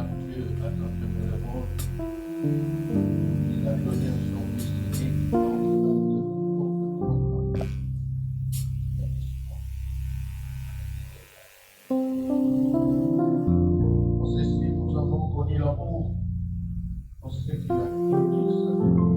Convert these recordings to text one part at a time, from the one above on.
car Dieu a tant aimé le monde, il a donné son Fils unique, on sait si nous avons connu l'amour, on sait qu'il a donné sa vie.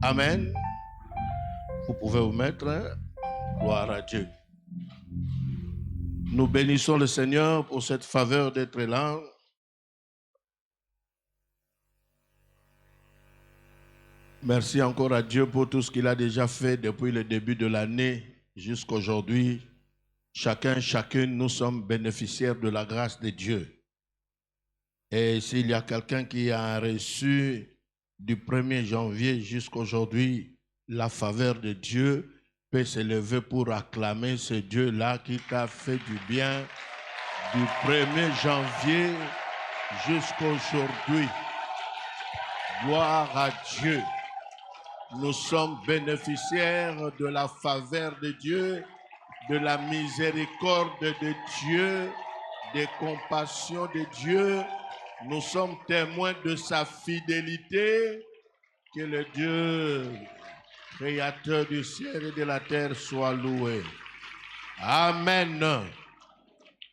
Amen. Vous pouvez vous mettre, hein? Gloire à Dieu. Nous bénissons le Seigneur pour cette faveur d'être là. Merci encore à Dieu pour tout ce qu'il a déjà fait depuis le début de l'année jusqu'à aujourd'hui. Chacun, chacune, nous sommes bénéficiaires de la grâce de Dieu. Et s'il y a quelqu'un qui a reçu du 1er janvier jusqu'à aujourd'hui la faveur de Dieu, peut se lever pour acclamer ce Dieu-là qui t'a fait du bien du 1er janvier jusqu'à aujourd'hui. Gloire à Dieu. Nous sommes bénéficiaires de la faveur de Dieu, de la miséricorde de Dieu, des compassions de Dieu. Nous sommes témoins de sa fidélité. Que le Dieu créateur du ciel et de la terre soit loué. Amen.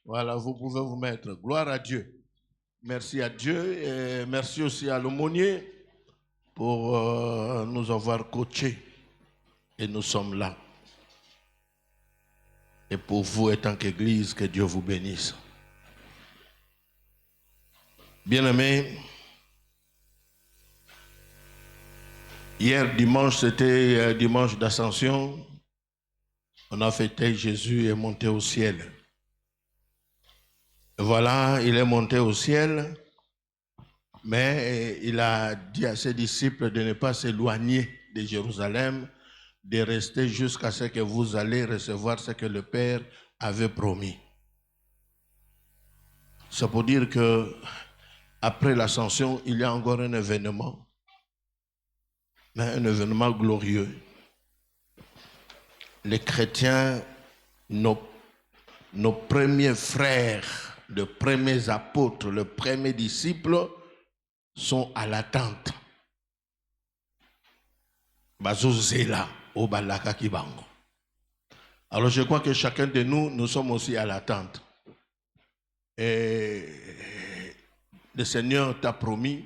Voilà, vous pouvez vous mettre. Gloire à Dieu. Merci à Dieu et merci aussi à l'aumônier pour nous avoir coachés. Et nous sommes là. Et pour vous, en tant qu'Église, que Dieu vous bénisse. Bien-aimés, hier dimanche, c'était dimanche d'Ascension. On a fêté Jésus est monté au ciel. Et voilà, il est monté au ciel, mais il a dit à ses disciples de ne pas s'éloigner de Jérusalem, de rester jusqu'à ce que vous allez recevoir ce que le Père avait promis. C'est pour dire que après l'ascension, il y a encore un événement, mais un événement glorieux. Les chrétiens, nos premiers frères, les premiers apôtres, les premiers disciples sont à l'attente. Bazozela au balaka kibango. Alors je crois que chacun de nous, nous sommes aussi à l'attente. Et le Seigneur t'a promis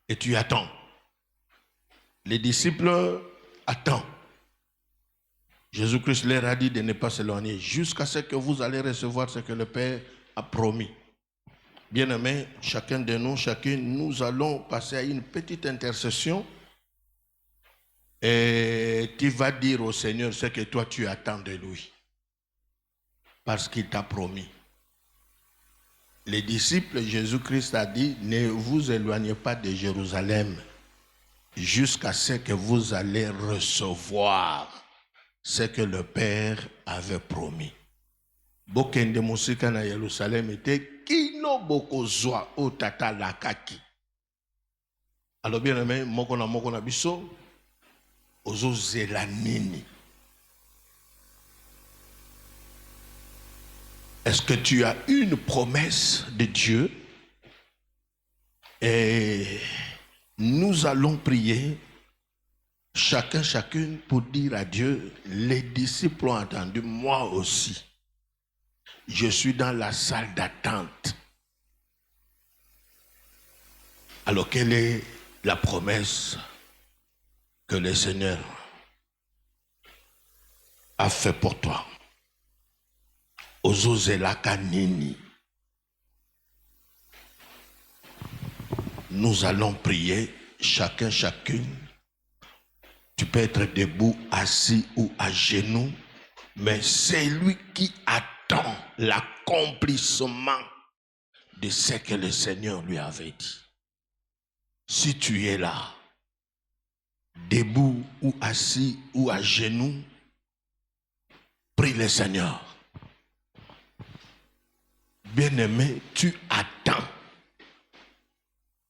et tu attends. Les disciples attendent. Jésus-Christ leur a dit de ne pas s'éloigner jusqu'à ce que vous allez recevoir ce que le Père a promis. Bien-aimés, chacun de nous, chacune, nous allons passer à une petite intercession et tu vas dire au Seigneur ce que toi tu attends de lui. Parce qu'il t'a promis. Les disciples, Jésus-Christ a dit, ne vous éloignez pas de Jérusalem jusqu'à ce que vous allez recevoir ce que le Père avait promis. Bokende musika na Yerusalem était kino bokozwa o tata lakaki. Alors bien aimé, moko na biso ozo zela nini. Est-ce que tu as une promesse de Dieu? Et nous allons prier chacune pour dire à Dieu, les disciples ont entendu, moi aussi. Je suis dans la salle d'attente. Alors quelle est la promesse que le Seigneur a fait pour toi? Ozozelaka nini. Nous allons prier chacune. Tu peux être debout, assis ou à genoux, mais c'est lui qui attend l'accomplissement de ce que le Seigneur lui avait dit. Si tu es là, debout ou assis ou à genoux, prie le Seigneur. Bien-aimé, tu attends.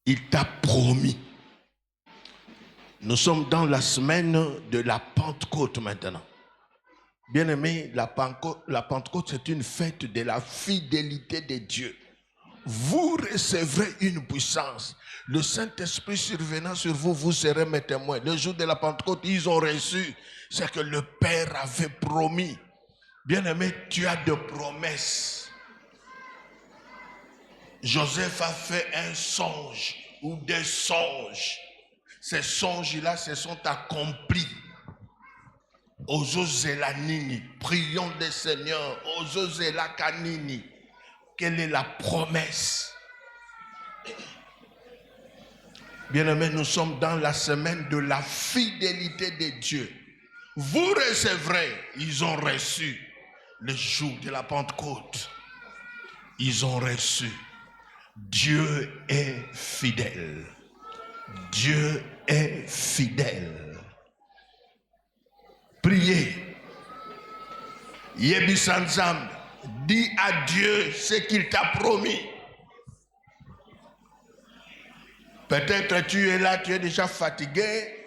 Il t'a promis. Nous sommes dans la semaine de la Pentecôte maintenant. Bien-aimé, la Pentecôte, c'est une fête de la fidélité de Dieu. Vous recevrez une puissance. Le Saint-Esprit survenant sur vous, vous serez mes témoins. Le jour de la Pentecôte, ils ont reçu ce que le Père avait promis. Bien-aimé, tu as de promesses. Joseph a fait un songe ou des songes. Ces songes-là se sont accomplis. Ozozelanini, prions le Seigneur. Ozozelakanini. Quelle est la promesse? Bien-aimés, nous sommes dans la semaine de la fidélité de Dieu. Vous recevrez, ils ont reçu le jour de la Pentecôte. Ils ont reçu. Dieu est fidèle. Dieu est fidèle. Priez. Yebisanzam, dis à Dieu ce qu'il t'a promis. Peut-être tu es là, tu es déjà fatigué.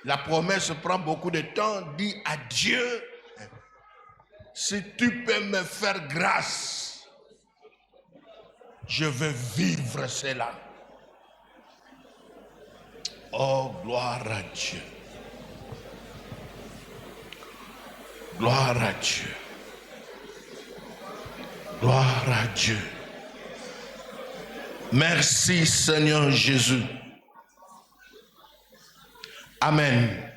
La promesse prend beaucoup de temps. Dis à Dieu, si tu peux me faire grâce, je veux vivre cela. Oh, gloire à Dieu. Gloire à Dieu. Gloire à Dieu. Merci Seigneur Jésus. Amen.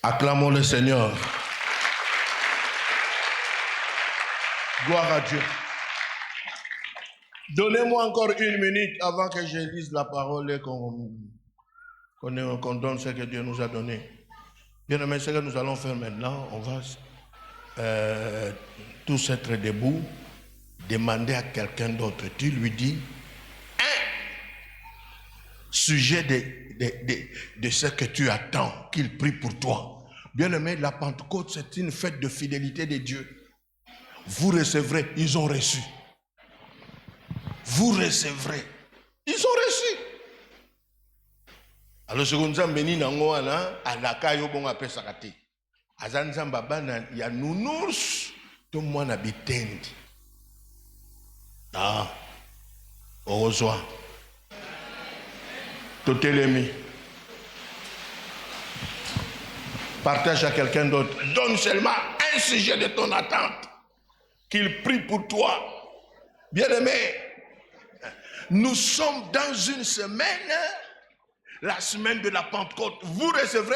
Acclamons le Seigneur. Gloire à Dieu. Donnez-moi encore une minute avant que je lise la parole et qu'on donne ce que Dieu nous a donné. Bien aimé, ce que nous allons faire maintenant, on va tous être debout, demander à quelqu'un d'autre. Tu lui dis un sujet de ce que tu attends, qu'il prie pour toi. Bien aimé, la Pentecôte, c'est une fête de fidélité de Dieu. Vous recevrez, ils ont reçu. Vous recevrez, ils ont reçu. Alors, ce qu'on a béni dans l'Oana, à la caille, on a fait ça. Azanzamba bana ya nounours, tout le monde habite. Ah, au revoir. Tout est aimé. Partage à quelqu'un d'autre. Donne seulement un sujet de ton attente. Qu'il prie pour toi. Bien-aimé, nous sommes dans une semaine, la semaine de la Pentecôte. Vous recevrez.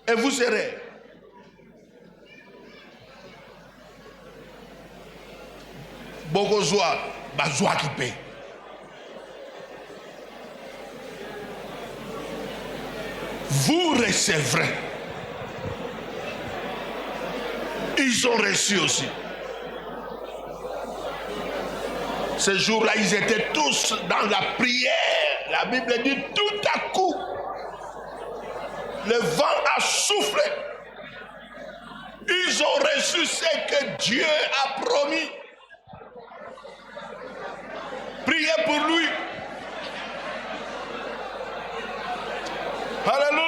et vous serez. Bokozwa, bazwa qui paie. Vous recevrez. Ils ont reçu aussi. Ce jour-là, ils étaient tous dans la prière. La Bible dit tout à coup, le vent a soufflé. Ils ont reçu ce que Dieu a promis. Priez pour lui. Alléluia.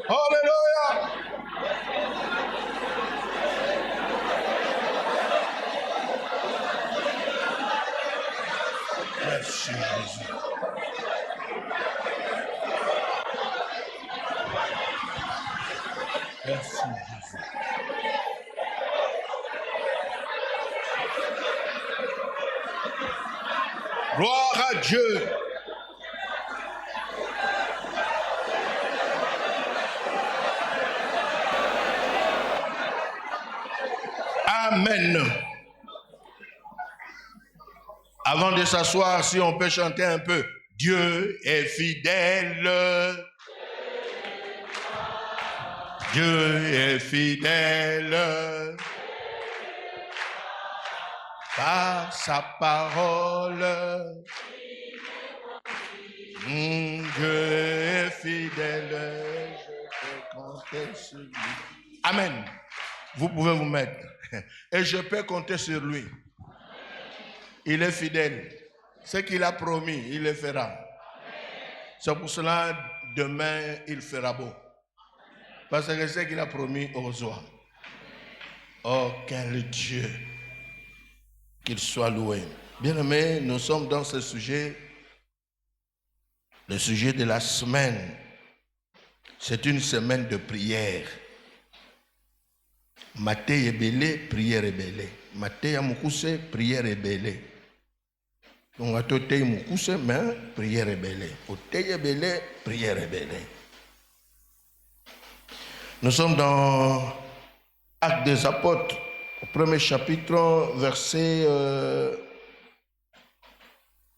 Alléluia. Merci Jésus. Merci Jésus. Gloire à Dieu. Amen. Avant de s'asseoir, si on peut chanter un peu. Dieu est fidèle. Dieu est fidèle. Par sa parole. Dieu est fidèle. Je peux compter sur lui. Amen. Vous pouvez vous mettre. Et je peux compter sur lui. Il est fidèle. Ce qu'il a promis, il le fera. C'est pour cela, demain, il fera beau. Parce que ce qu'il a promis aux oies. Oh, quel Dieu. Qu'il soit loué. Bien-aimés, nous sommes dans ce sujet. Le sujet de la semaine. C'est une semaine de prière. Maté ebele, prière ebele. Maté yamukuse, prière ebele. Donc à tote mukuse, mais prière ebele. Ote ebele, prière ebele. Nous sommes dans Actes des Apôtres, au premier chapitre, verset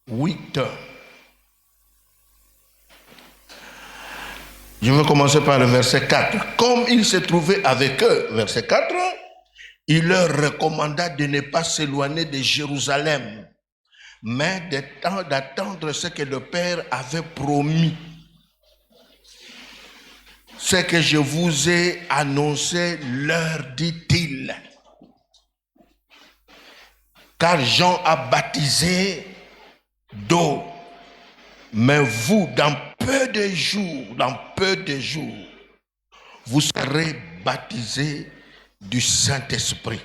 8. Je vais commencer par le verset 4. Comme il se trouvait avec eux, verset 4, il leur recommanda de ne pas s'éloigner de Jérusalem, mais d'attendre ce que le Père avait promis. Ce que je vous ai annoncé, leur dit-il. Car Jean a baptisé d'eau, mais vous, dans peu de jours, vous serez baptisés du Saint-Esprit.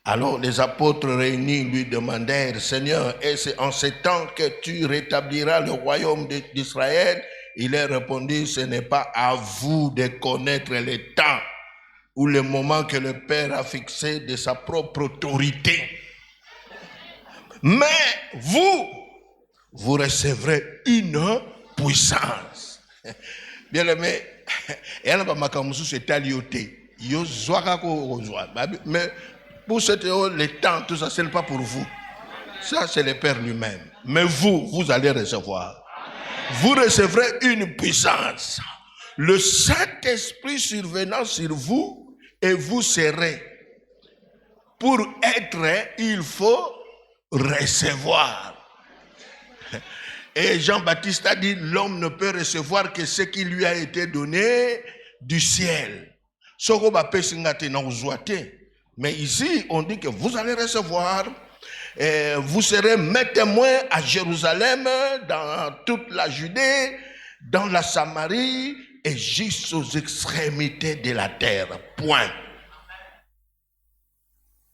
Alors les apôtres réunis lui demandèrent, Seigneur, est-ce en ce temps que tu rétabliras le royaume d'Israël? Il leur répondit, ce n'est pas à vous de connaître le temps ou le moment que le Père a fixé de sa propre autorité. Mais vous recevrez une puissance. Bien aimé, mais pour le temps, tout ça, ce n'est pas pour vous. Ça, c'est le Père lui-même. Mais vous allez recevoir. Vous recevrez une puissance. Le Saint-Esprit survenant sur vous et vous serez. Pour être, il faut recevoir. Et Jean-Baptiste a dit, l'homme ne peut recevoir que ce qui lui a été donné du ciel. Mais ici, on dit que vous allez recevoir, vous serez mes témoins à Jérusalem, dans toute la Judée, dans la Samarie et jusqu'aux extrémités de la terre. Point.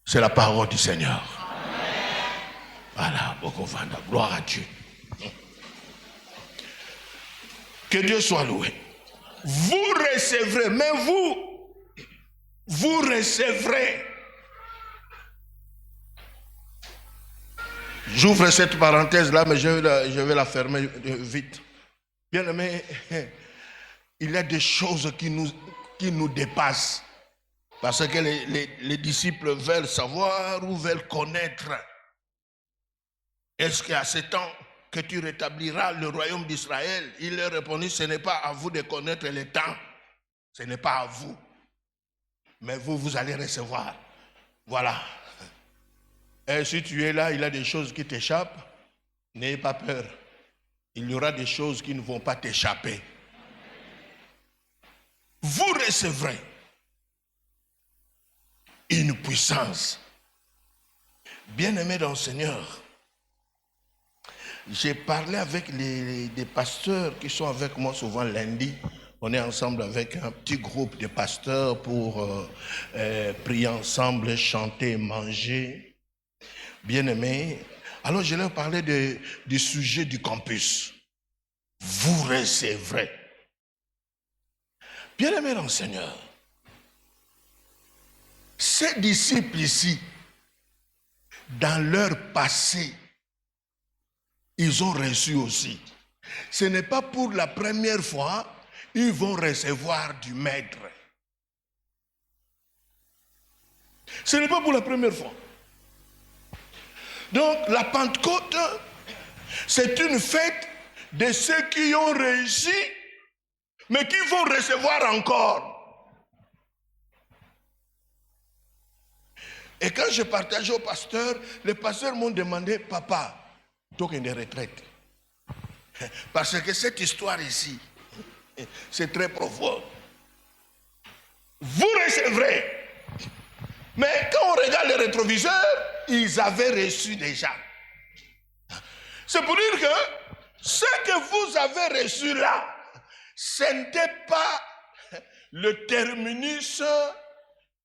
C'est la parole du Seigneur. Voilà, gloire à Dieu. Que Dieu soit loué. Vous recevrez, mais vous recevrez. J'ouvre cette parenthèse là, mais je vais la fermer vite. Bien aimé, il y a des choses qui nous dépassent. Parce que les disciples veulent savoir ou veulent connaître. Est-ce qu'à ce temps que tu rétabliras le royaume d'Israël? Il leur répondit, ce n'est pas à vous de connaître les temps. Ce n'est pas à vous. Mais vous allez recevoir. Voilà. Et si tu es là, il y a des choses qui t'échappent. N'ayez pas peur. Il y aura des choses qui ne vont pas t'échapper. Vous recevrez une puissance. Bien-aimés dans le Seigneur, j'ai parlé avec des pasteurs qui sont avec moi souvent lundi. On est ensemble avec un petit groupe de pasteurs pour prier ensemble, chanter, manger. Bien-aimés, alors je leur parlais du sujet du campus. Vous recevrez. Bien-aimés dans le Seigneur, ces disciples ici, dans leur passé, ils ont reçu aussi. Ce n'est pas pour la première fois, ils vont recevoir du Maître. Ce n'est pas pour la première fois. Donc la Pentecôte, c'est une fête de ceux qui ont réussi, mais qui vont recevoir encore. Et quand je partageais au pasteur, les pasteurs m'ont demandé, papa, token de retraite. Parce que cette histoire ici, c'est très profond. Vous recevrez. Mais quand on regarde le rétroviseur, ils avaient reçu déjà. C'est pour dire que ce que vous avez reçu là, ce n'était pas le terminus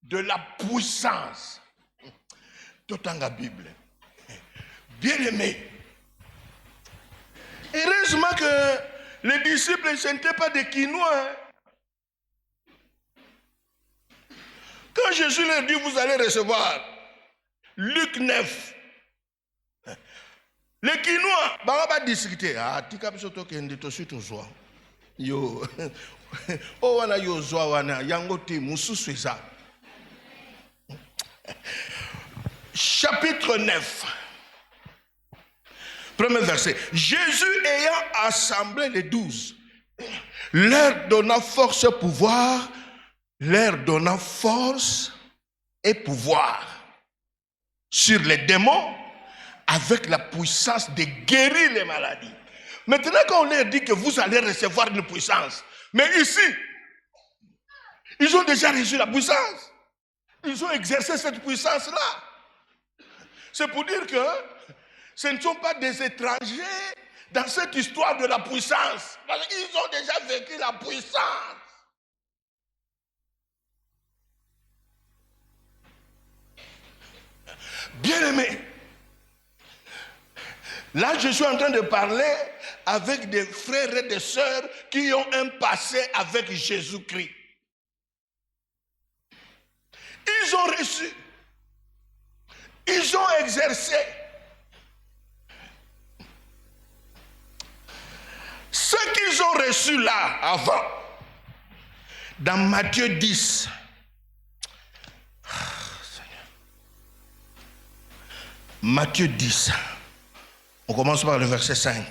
de la puissance. Tout dans la Bible. Bien aimé. Heureusement que les disciples, ce n'étaient pas des Quinois. Quand Jésus leur dit, vous allez recevoir, Luc 9, les Quinois, on va discuter. Ah, tu as besoin de te suivre toujours. Yo, oh, wana yo zoa wana, yango te mususu ça. Chapitre 9. Premier verset. Jésus ayant assemblé les 12, leur donnant force et pouvoir, sur les démons, avec la puissance de guérir les maladies. Maintenant, quand on leur dit que vous allez recevoir une puissance, mais ici, ils ont déjà reçu la puissance. Ils ont exercé cette puissance-là. C'est pour dire que ce ne sont pas des étrangers dans cette histoire de la puissance. Parce qu'ils ont déjà vécu la puissance. Bien-aimés, là je suis en train de parler avec des frères et des sœurs qui ont un passé avec Jésus-Christ. Ils ont reçu. Ils ont exercé. Ce qu'ils ont reçu là, avant, dans Matthieu 10, Matthieu 10, on commence par le verset 5.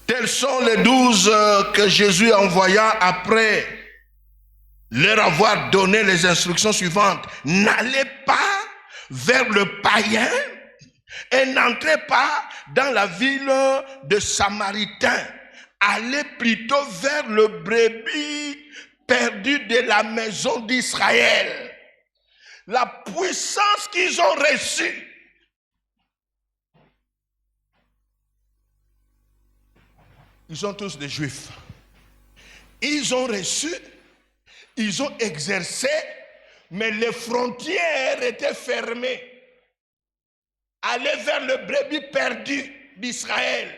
Tels sont les 12 que Jésus envoya après leur avoir donné les instructions suivantes. N'allez pas vers le païen et n'entrez pas dans la ville de Samaritains. Allez plutôt vers le brebis perdu de la maison d'Israël. La puissance qu'ils ont reçue. Ils sont tous des Juifs. Ils ont reçu, ils ont exercé, mais les frontières étaient fermées. Aller vers le brebis perdu d'Israël.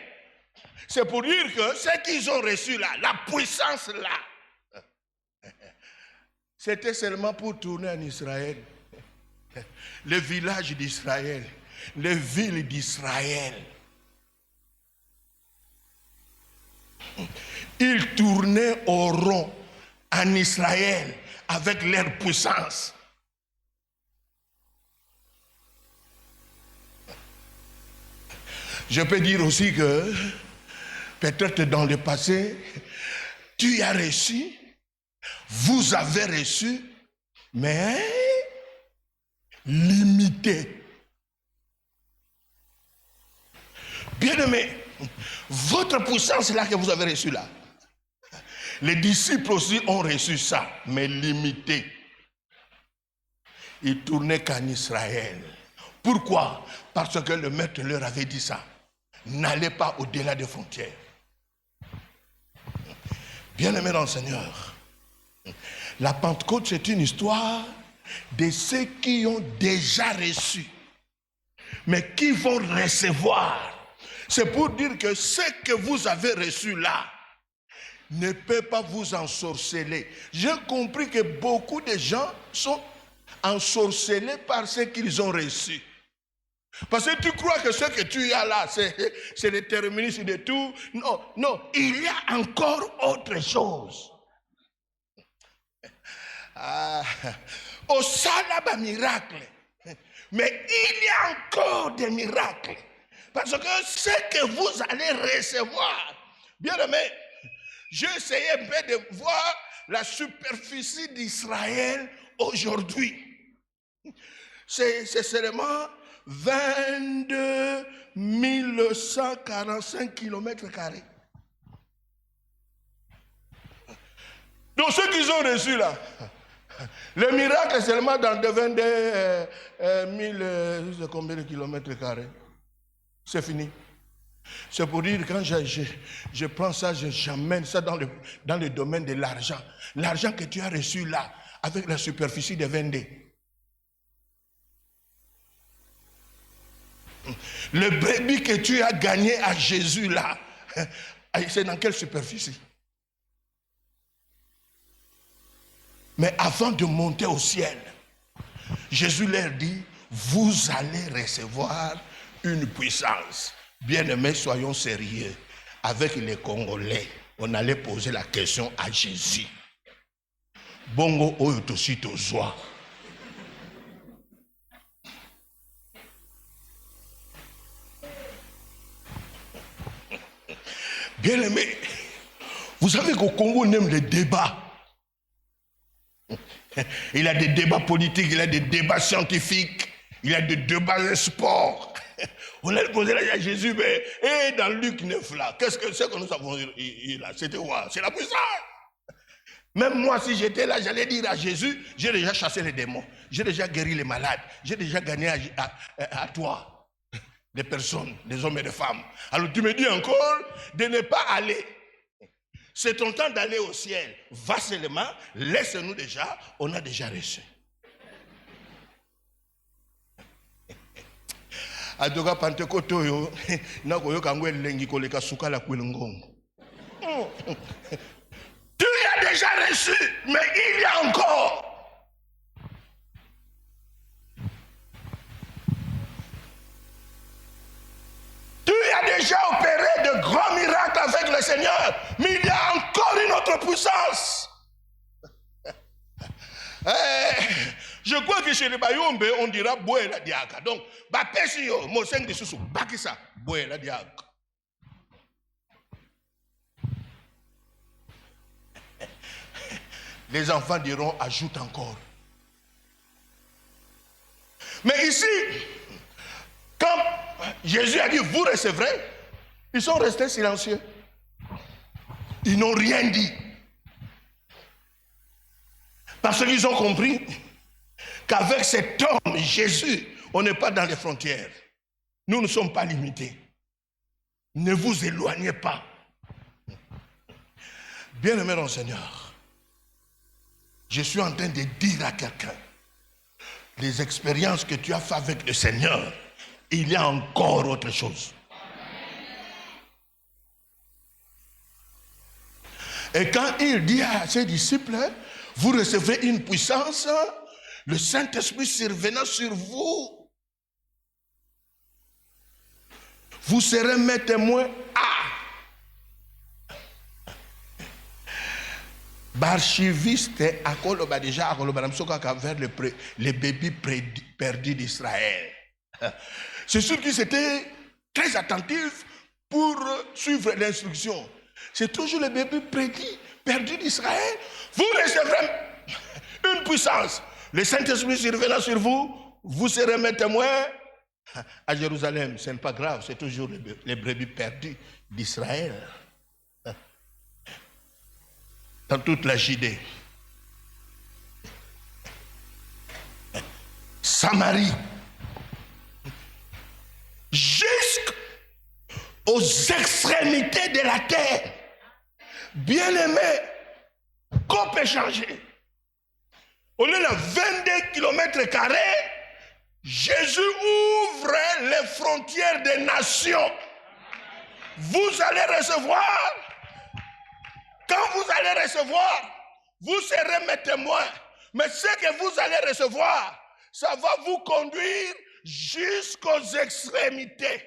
C'est pour dire que ce qu'ils ont reçu là, la puissance là, c'était seulement pour tourner en Israël. Les villages d'Israël, les villes d'Israël. Ils tournaient au rond en Israël avec leur puissance. Je peux dire aussi que peut-être dans le passé, tu as reçu, vous avez reçu, mais limité. Bien-aimé, votre puissance là que vous avez reçue là, les disciples aussi ont reçu ça, mais limité. Ils tournaient qu'en Israël. Pourquoi? Parce que le maître leur avait dit ça. N'allez pas au-delà des frontières. Bien-aimés dans le Seigneur, la Pentecôte, c'est une histoire de ceux qui ont déjà reçu, mais qui vont recevoir. C'est pour dire que ce que vous avez reçu là ne peut pas vous ensorceler. J'ai compris que beaucoup de gens sont ensorcelés par ce qu'ils ont reçu. Parce que tu crois que ce que tu as là, c'est le terminus de tout. Non, non, il y a encore autre chose. Au salaba miracle. Mais il y a encore des miracles. Parce que ce que vous allez recevoir, bien aimé, j'ai essayé un peu de voir la superficie d'Israël aujourd'hui. C'est seulement 22 145 km². Donc ce qu'ils ont reçu là, le miracle est seulement dans de 22 000, combien de km²? C'est fini. C'est pour dire, quand je prends ça, j'amène ça dans le domaine de l'argent. L'argent que tu as reçu là, avec la superficie de 22. Le brebis que tu as gagné à Jésus là, c'est dans quelle superficie? Mais avant de monter au ciel, Jésus leur dit, vous allez recevoir une puissance. Bien-aimés, soyons sérieux. Avec les Congolais, on allait poser la question à Jésus. Bongo oyo tosi tozwa. Bien-aimés, vous savez qu'au Congo, on aime les débats. Il y a des débats politiques, il y a des débats scientifiques, il y a des débats de sport. On a posé à Jésus, mais et dans Luc 9 là, qu'est-ce que nous avons eu là? C'était quoi? C'est la puissance. Même moi, si j'étais là, j'allais dire à Jésus, j'ai déjà chassé les démons, j'ai déjà guéri les malades, j'ai déjà gagné à toi des personnes, des hommes et des femmes. Alors tu me dis encore de ne pas aller. C'est ton temps d'aller au ciel. Va seulement, laisse-nous déjà, on a déjà reçu. Adoka Pentecôte yo na koyoka ngwe lengi koleka suka la kwelengongo. Tu as déjà reçu, mais il y a encore. Tu as déjà opéré de grands miracles avec le Seigneur, mais il y a encore une autre puissance. Je crois que chez les Bayombe, on dira Bouela Diaka. Donc, Bapesi yo, Moseng de Soussou, Bakisa, Bouela Diaka. Les enfants diront, ajoute encore. Mais ici, quand Jésus a dit, vous recevrez, ils sont restés silencieux. Ils n'ont rien dit. Parce qu'ils ont compris qu'avec cet homme, Jésus, on n'est pas dans les frontières. Nous ne sommes pas limités. Ne vous éloignez pas. Bien-aimé dans le Seigneur, je suis en train de dire à quelqu'un, les expériences que tu as faites avec le Seigneur, il y a encore autre chose. Et quand il dit à ses disciples, vous recevez une puissance, le Saint-Esprit survenant sur vous, vous serez mes témoins Barchiviste à Koloba déjà à Koloba vers les bébés perdus d'Israël. C'est sûr qu'ils étaient très attentifs pour suivre l'instruction. C'est toujours les bébés perdus d'Israël. Vous recevrez une puissance. Le Saint-Esprit survenant sur vous, vous serez mes témoins à Jérusalem. Ce n'est pas grave, c'est toujours les brebis perdus d'Israël. Dans toute la Judée. Samarie. Jusqu'aux extrémités de la terre. Bien-aimé, qu'on peut changer. Au lieu de 22 km², Jésus ouvre les frontières des nations. Vous allez recevoir. Quand vous allez recevoir, vous serez mes témoins. Mais ce que vous allez recevoir, ça va vous conduire jusqu'aux extrémités.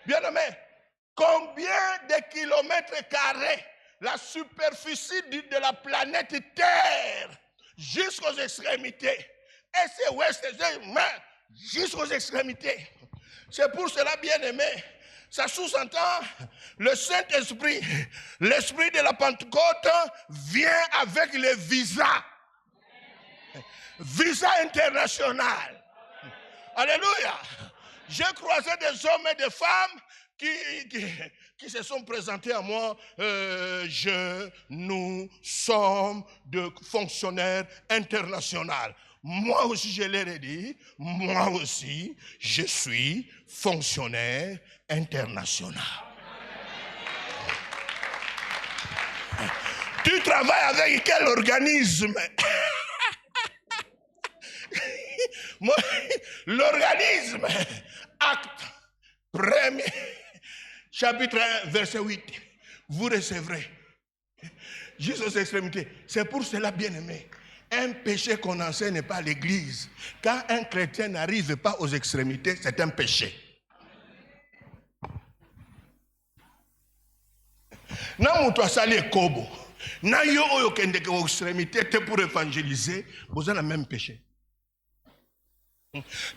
Bien-aimé, combien de km² la superficie de la planète Terre jusqu'aux extrémités? Et c'est ouest, jusqu'aux extrémités. C'est pour cela, bien-aimé, ça sous-entend le Saint-Esprit, l'Esprit de la Pentecôte vient avec le visa international. Alléluia. J'ai croisé des hommes et des femmes qui se sont présentés à moi. Nous sommes de fonctionnaires internationaux. Moi aussi, je leur ai dit, moi aussi, je suis fonctionnaire international. Tu travailles avec quel organisme? L'organisme, acte 1er, chapitre 1, verset 8. Vous recevrez jusqu'aux extrémités. C'est pour cela, bien-aimé, un péché qu'on n'enseigne pas à l'église. Quand un chrétien n'arrive pas aux extrémités, c'est un péché. Na mutu asali kobo, na yo oyo kende ke extrémité pour évangéliser, vous avez le même péché.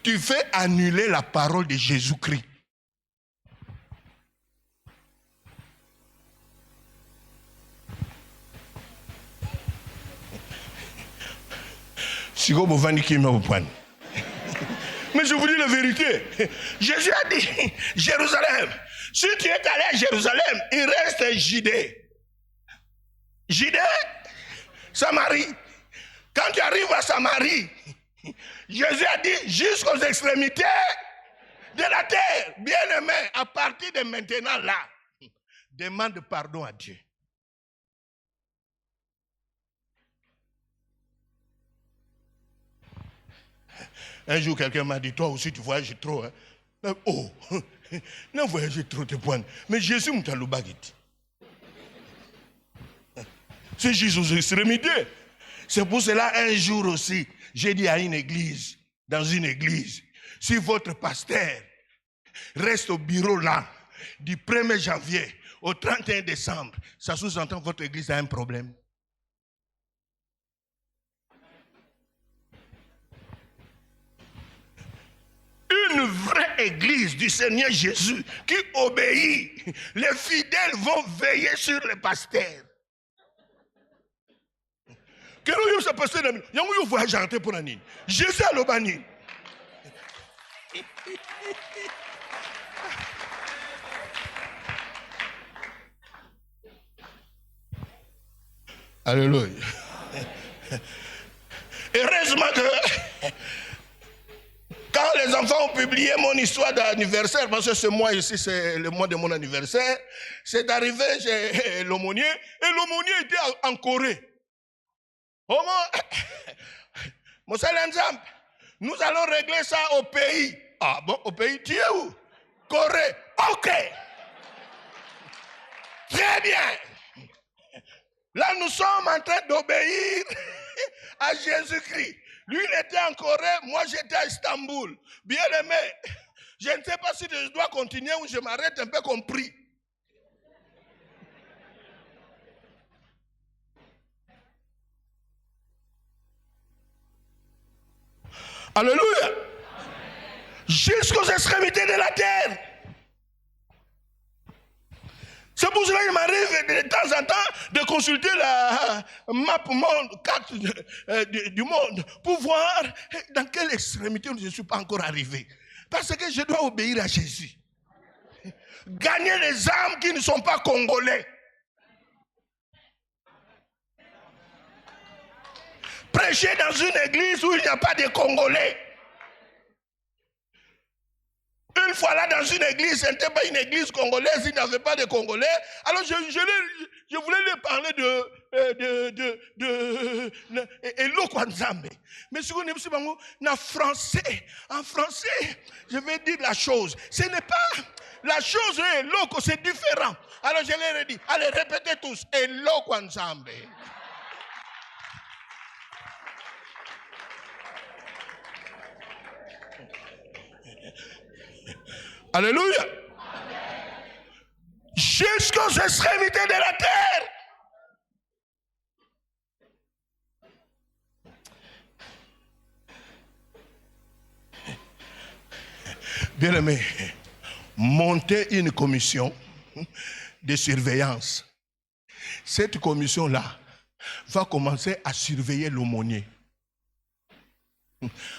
Tu fais annuler la parole de Jésus-Christ. Si vous avez dit mais je vous dis la vérité. Jésus a dit, Jérusalem, si tu es allé à Jérusalem, il reste Judée. Judée, Samarie. Quand tu arrives à Samarie, Jésus a dit jusqu'aux extrémités de la terre. Bien-aimé, à partir de maintenant là, demande pardon à Dieu. Un jour, quelqu'un m'a dit, toi aussi, tu voyages trop. Hein? Oh, non, voyager trop, tes points. Mais Jésus m'a dit, c'est juste aux extrémités. C'est pour cela, un jour aussi, j'ai dit à une église, dans une église, si votre pasteur reste au bureau là, du 1er janvier au 31 décembre, ça sous-entend que votre église a un problème. Une vraie église du Seigneur Jésus qui obéit, les fidèles vont veiller sur les pasteurs. Que nous sommes passés dans le voyage pour la nuit. Jésus a l'obani. Alléluia. Heureusement que quand les enfants ont publié mon histoire d'anniversaire, parce que ce mois ici, c'est le mois de mon anniversaire, c'est arrivé chez l'aumônier, et l'aumônier était en Corée. Oh mon Salanzam, nous allons régler ça au pays. Ah bon, au pays, tu es où? Corée. Ok. Très bien. Là, nous sommes en train d'obéir à Jésus-Christ. Lui, il était en Corée, moi, j'étais à Istanbul. Bien aimé, je ne sais pas si je dois continuer ou je m'arrête un peu compris. Alléluia. Jusqu'aux extrémités de la terre. C'est pour cela qu'il m'arrive de temps en temps de consulter la map monde, carte du monde, pour voir dans quelle extrémité je ne suis pas encore arrivé. Parce que je dois obéir à Jésus. Gagner les âmes qui ne sont pas congolais. Prêcher dans une église où il n'y a pas de Congolais. Une fois là dans une église, ce n'était pas une église congolaise, il n'y avait pas de Congolais. Alors je voulais lui parler de Elo Kwanzambe. Mais si vous n'aimez pas en français, je vais dire la chose. Ce n'est pas la chose Elo, c'est différent. Alors je leur ai dit, allez répétez tous, Elo Kwanzambe. Alléluia. Jusqu'aux extrémités de la terre. Bien-aimé, montez une commission de surveillance. Cette commission-là va commencer à surveiller l'aumônier.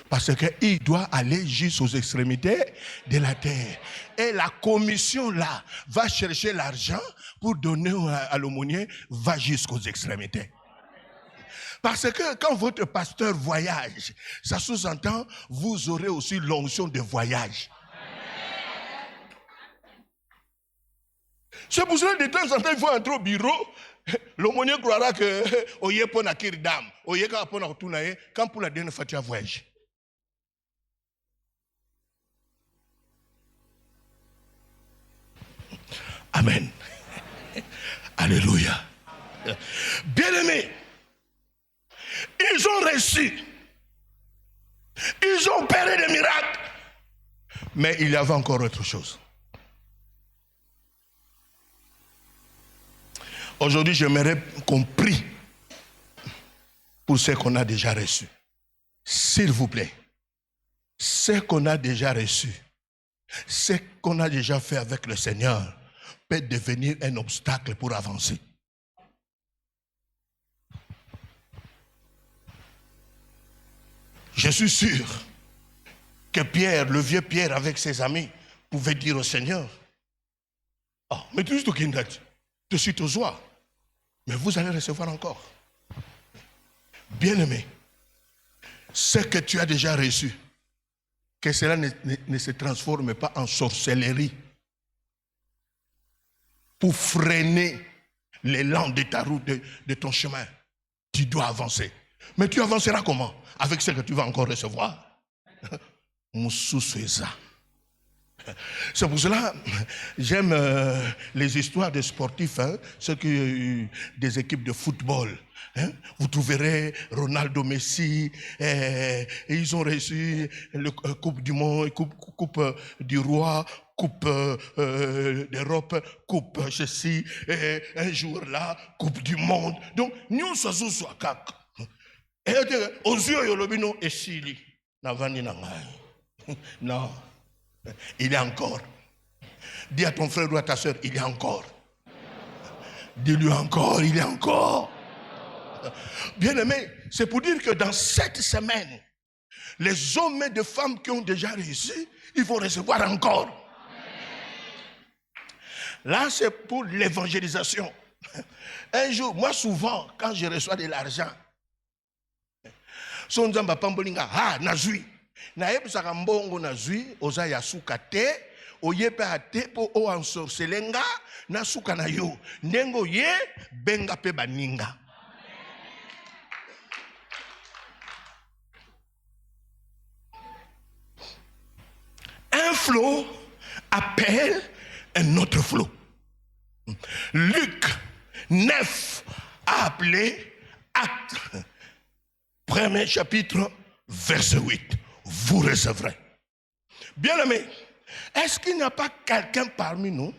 Parce qu'il doit aller jusqu'aux extrémités de la terre. Et la commission là va chercher l'argent pour donner à l'aumônier, va jusqu'aux extrémités. Parce que quand votre pasteur voyage, ça sous-entend, vous aurez aussi l'onction de voyage. C'est pour cela que de temps en temps, il faut entrer au bureau. L'aumônier croira que oye pour na kirdam, oye ka pour na tunaye, quand pour la dernière fois tu as voyagé. Amen. Alléluia. Bien-aimés, ils ont reçu, ils ont opéré des miracles, mais il y avait encore autre chose. Aujourd'hui, j'aimerais qu'on prie pour ce qu'on a déjà reçu. S'il vous plaît, ce qu'on a déjà reçu, ce qu'on a déjà fait avec le Seigneur peut devenir un obstacle pour avancer. Je suis sûr que Pierre, le vieux Pierre avec ses amis, pouvait dire au Seigneur, « Ah, mais tu es tout kindat, tu suis au joie. Mais vous allez recevoir encore. » Bien-aimé, ce que tu as déjà reçu, que cela ne se transforme pas en sorcellerie pour freiner l'élan de ta route, de ton chemin. Tu dois avancer. Mais tu avanceras comment? Avec ce que tu vas encore recevoir. Moussoussouza. C'est pour cela j'aime les histoires des sportifs, hein, ceux qui des équipes de football. Hein. Vous trouverez Ronaldo, Messi, et ils ont reçu la Coupe du Monde, Coupe du Roi, Coupe d'Europe, Coupe ceci, et un jour là, Coupe du Monde. Donc, nous sommes soit kak. Et aux yeux yolobino et sili, navani nangai. Non. Il est encore. Dis à ton frère ou à ta soeur, il est encore. Dis-lui encore, il est encore. Bien-aimé, c'est pour dire que dans cette semaine, Les hommes et les femmes qui ont déjà réussi, ils vont recevoir encore. Là, c'est pour l'évangélisation. Un jour, moi souvent, quand je reçois de l'argent, so nzamba pambolinga ha nazwi na yebisaka mbongo nazwi oza ya suka te oyepe ate po o ensorcelenga na suka na yo ndengo ye benga pe baninga. Un flot appelle un autre flot. Luc 9 a appelé acte. Premier chapitre, verset 8. Vous recevrez. Bien-aimés, est-ce qu'il n'y a pas quelqu'un parmi nous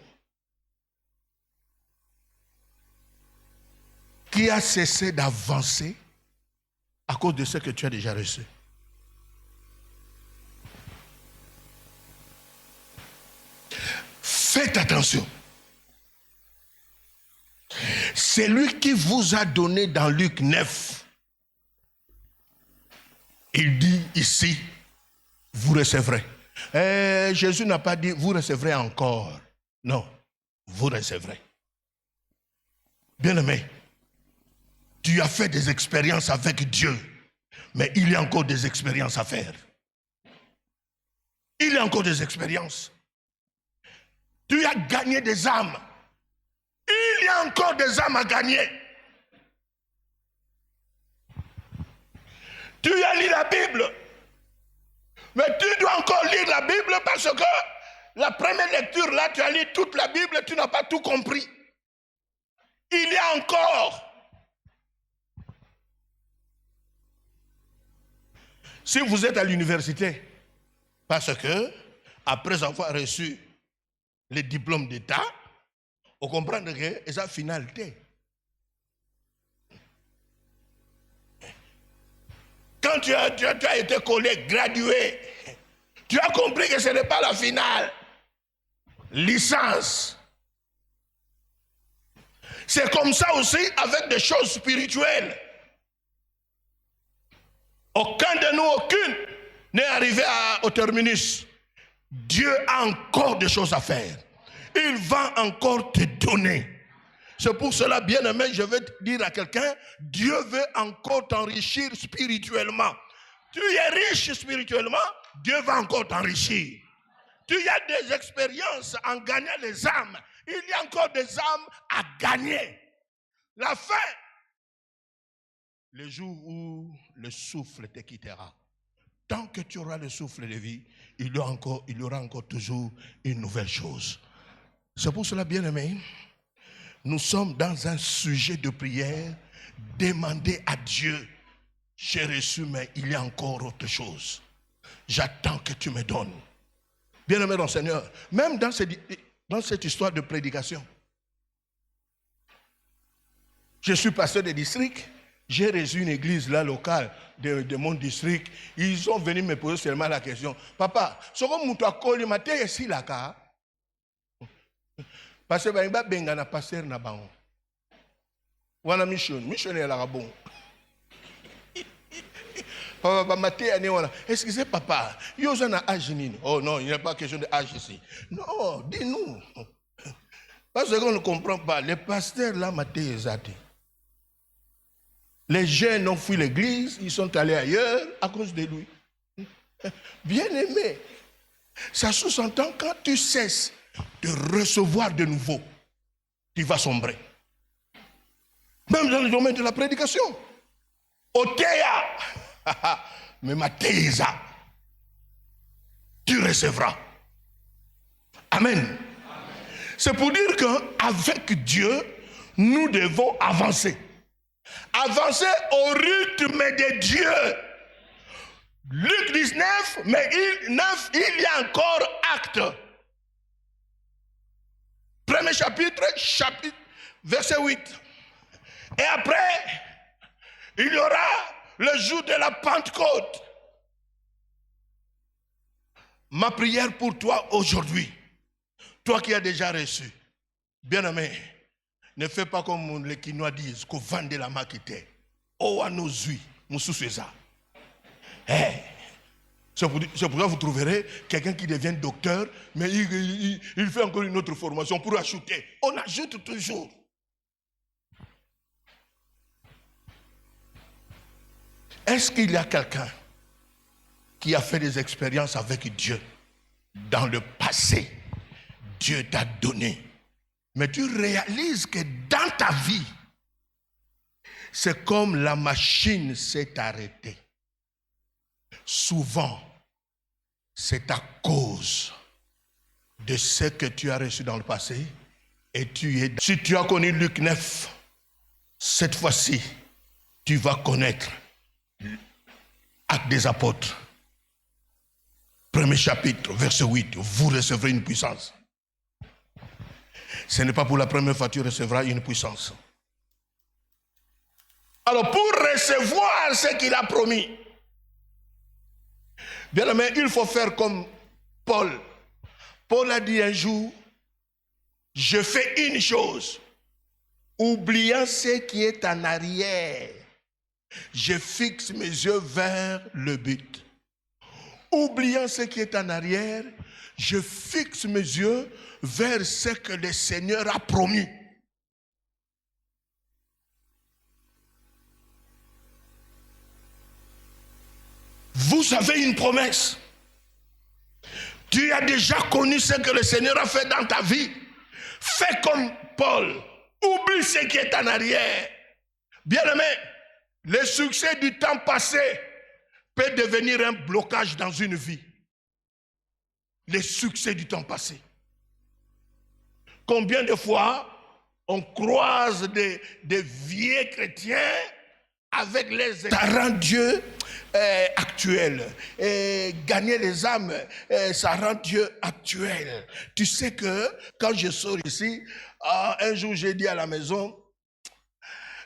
qui a cessé d'avancer à cause de ce que tu as déjà reçu? Faites attention. C'est lui qui vous a donné dans Luc 9. Il dit ici, vous recevrez. Jésus n'a pas dit, vous recevrez encore. Non, vous recevrez. Bien-aimé, tu as fait des expériences avec Dieu, mais il y a encore des expériences à faire. Il y a encore des expériences. Tu as gagné des âmes. Il y a encore des âmes à gagner. Tu as lu la Bible, mais tu dois encore lire la Bible parce que la première lecture, là, tu as lu toute la Bible, tu n'as pas tout compris. Il y a encore. Si vous êtes à l'université, parce que, après avoir reçu les diplômes d'État, vous comprenez que c'est la finalité. Quand tu as été collègue, gradué, tu as compris que ce n'est pas la finale. Licence. C'est comme ça aussi avec des choses spirituelles. Aucun de nous, aucune, n'est arrivé au terminus. Dieu a encore des choses à faire. Il va encore te donner. C'est pour cela, bien-aimé, je vais te dire à quelqu'un, Dieu veut encore t'enrichir spirituellement. Tu es riche spirituellement, Dieu va encore t'enrichir. Tu as des expériences en gagnant les âmes. Il y a encore des âmes à gagner. La fin, le jour où le souffle te quittera. Tant que tu auras le souffle de vie, il y aura encore toujours une nouvelle chose. C'est pour cela, bien-aimé, nous sommes dans un sujet de prière. Demandez à Dieu, j'ai reçu, mais il y a encore autre chose. J'attends que tu me donnes. Bien-aimé dans le Seigneur, même dans cette histoire de prédication, je suis pasteur de district, j'ai reçu une église là locale de mon district. Ils sont venus me poser seulement la question, papa, ce que tu as collé matin ici là, parce que benga na pasteur na bango. Wana missionnaire la bon. Papa maté ane wana. Excusez papa, yo na âge nini? Oh non, il n'y a pas question de âge ici. Non, dis-nous. Parce qu'on ne comprend pas. Les pasteurs là maté ezati. Les jeunes ont fui l'église, ils sont allés ailleurs à cause de lui. Bien aimé, ça sous-entend quand tu cesses de recevoir de nouveau, tu vas sombrer. Même dans le domaine de la prédication. Oteya, mais Mathéisa, tu recevras. Amen. C'est pour dire qu'avec Dieu, nous devons avancer. Avancer au rythme de Dieu. Luc 19, mais il y a encore acte. Premier chapitre, verset 8. Et après, il y aura le jour de la Pentecôte. Ma prière pour toi aujourd'hui, toi qui as déjà reçu, bien-aimé, ne fais pas comme les Quinois disent, qu'on vende la maquette. Oh, à nos yeux, nous sous ça. C'est pourquoi vous trouverez quelqu'un qui devient docteur, mais il fait encore une autre formation pour ajouter. On ajoute toujours. Est-ce qu'il y a quelqu'un qui a fait des expériences avec Dieu dans le passé? Dieu t'a donné. Mais tu réalises que dans ta vie, c'est comme la machine s'est arrêtée. Souvent, c'est à cause de ce que tu as reçu dans le passé et si tu as connu Luc 9, cette fois-ci, tu vas connaître Actes des Apôtres. Premier chapitre, verset 8, vous recevrez une puissance. Ce n'est pas pour la première fois que tu recevras une puissance. Alors, pour recevoir ce qu'il a promis, bien aimé, il faut faire comme Paul. Paul a dit un jour, je fais une chose, oubliant ce qui est en arrière, je fixe mes yeux vers le but. Oubliant ce qui est en arrière, je fixe mes yeux vers ce que le Seigneur a promis. Vous avez une promesse. Tu as déjà connu ce que le Seigneur a fait dans ta vie. Fais comme Paul. Oublie ce qui est en arrière. Bien-aimé, le succès du temps passé peut devenir un blocage dans une vie. Le succès du temps passé. Combien de fois on croise des vieux chrétiens avec les... Ça rend Dieu actuel. Gagner les âmes, ça rend Dieu actuel. Tu sais que quand je sors ici, un jour j'ai dit à la maison,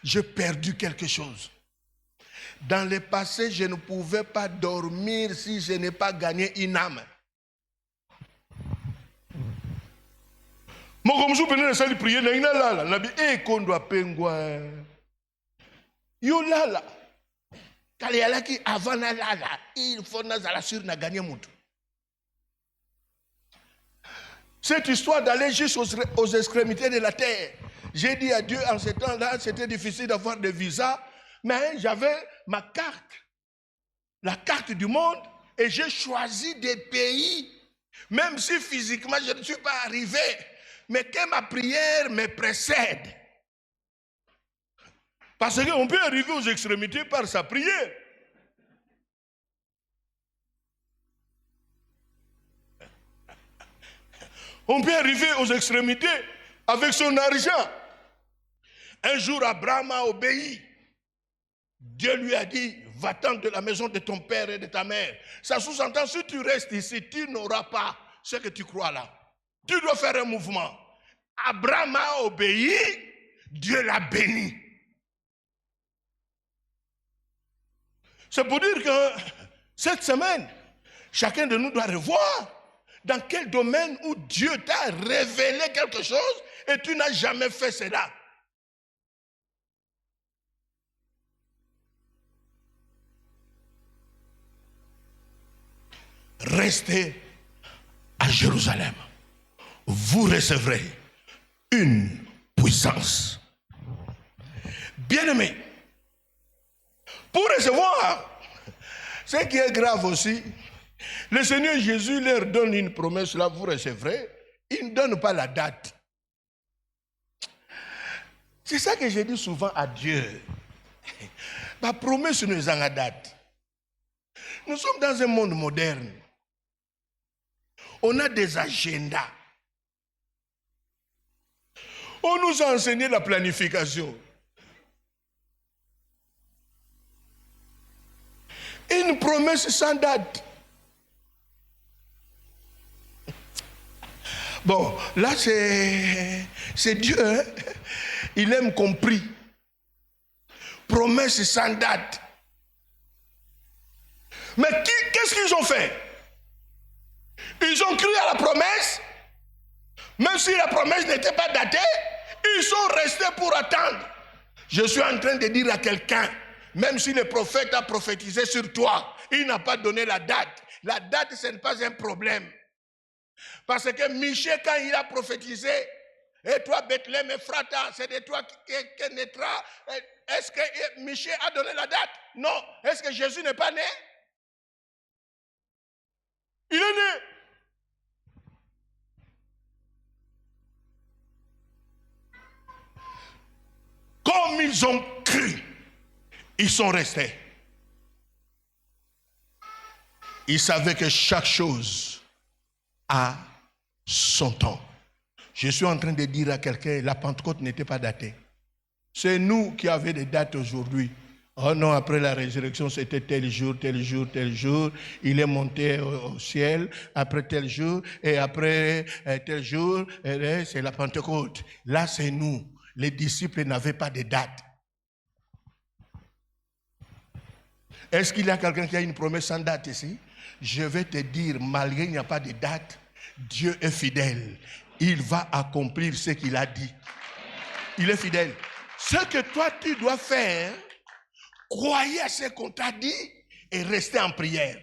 j'ai perdu quelque chose. Dans le passé, je ne pouvais pas dormir si je n'ai pas gagné une âme. Moi, comme je venais de salle de prière, yo lala. Kalialaki avant na lala, il faut na sur na gagner mutu. Cette histoire d'aller juste aux extrémités de la terre. J'ai dit à Dieu en ce temps-là, c'était difficile d'avoir des visas, mais j'avais ma carte, la carte du monde, et j'ai choisi des pays, même si physiquement je ne suis pas arrivé, mais que ma prière me précède. Parce qu'on peut arriver aux extrémités par sa prière. On peut arriver aux extrémités avec son argent. Un jour, Abraham a obéi. Dieu lui a dit, va-t'en de la maison de ton père et de ta mère. Ça sous-entend, si tu restes ici, tu n'auras pas ce que tu crois là. Tu dois faire un mouvement. Abraham a obéi, Dieu l'a béni. C'est pour dire que cette semaine, chacun de nous doit revoir dans quel domaine où Dieu t'a révélé quelque chose et tu n'as jamais fait cela. Restez à Jérusalem. Vous recevrez une puissance. Bien-aimés, pour recevoir, ce qui est grave aussi, le Seigneur Jésus leur donne une promesse, là vous recevrez, il ne donne pas la date. C'est ça que j'ai dit souvent à Dieu. Ma promesse nous a la date. Nous sommes dans un monde moderne. On a des agendas. On nous a enseigné la planification. Une promesse sans date. Bon, là c'est Dieu. Hein? Il aime compris. Promesse sans date. Mais qu'est-ce qu'ils ont fait? Ils ont cru à la promesse. Même si la promesse n'était pas datée, ils sont restés pour attendre. Je suis en train de dire à quelqu'un, même si le prophète a prophétisé sur toi, il n'a pas donné la date. la date, ce n'est pas un problème. Parce que Michée, quand il a prophétisé, et toi, Bethléem Ephrata, c'est de toi qui naîtra. Est-ce que Michée a donné la date? Non. Est-ce que Jésus n'est pas né? Il est né. Comme ils ont cru, ils sont restés. Ils savaient que chaque chose a son temps. Je suis en train de dire à quelqu'un, la Pentecôte n'était pas datée. C'est nous qui avons des dates aujourd'hui. Oh non, après la résurrection, c'était tel jour, tel jour, tel jour. Il est monté au ciel, après tel jour, et après tel jour, c'est la Pentecôte. Là, c'est nous. Les disciples n'avaient pas de date. Est-ce qu'il y a quelqu'un qui a une promesse sans date ici? Je vais te dire, malgré qu'il n'y a pas de date, Dieu est fidèle. Il va accomplir ce qu'il a dit. Il est fidèle. Ce que toi, tu dois faire, croyez à ce qu'on t'a dit et restez en prière.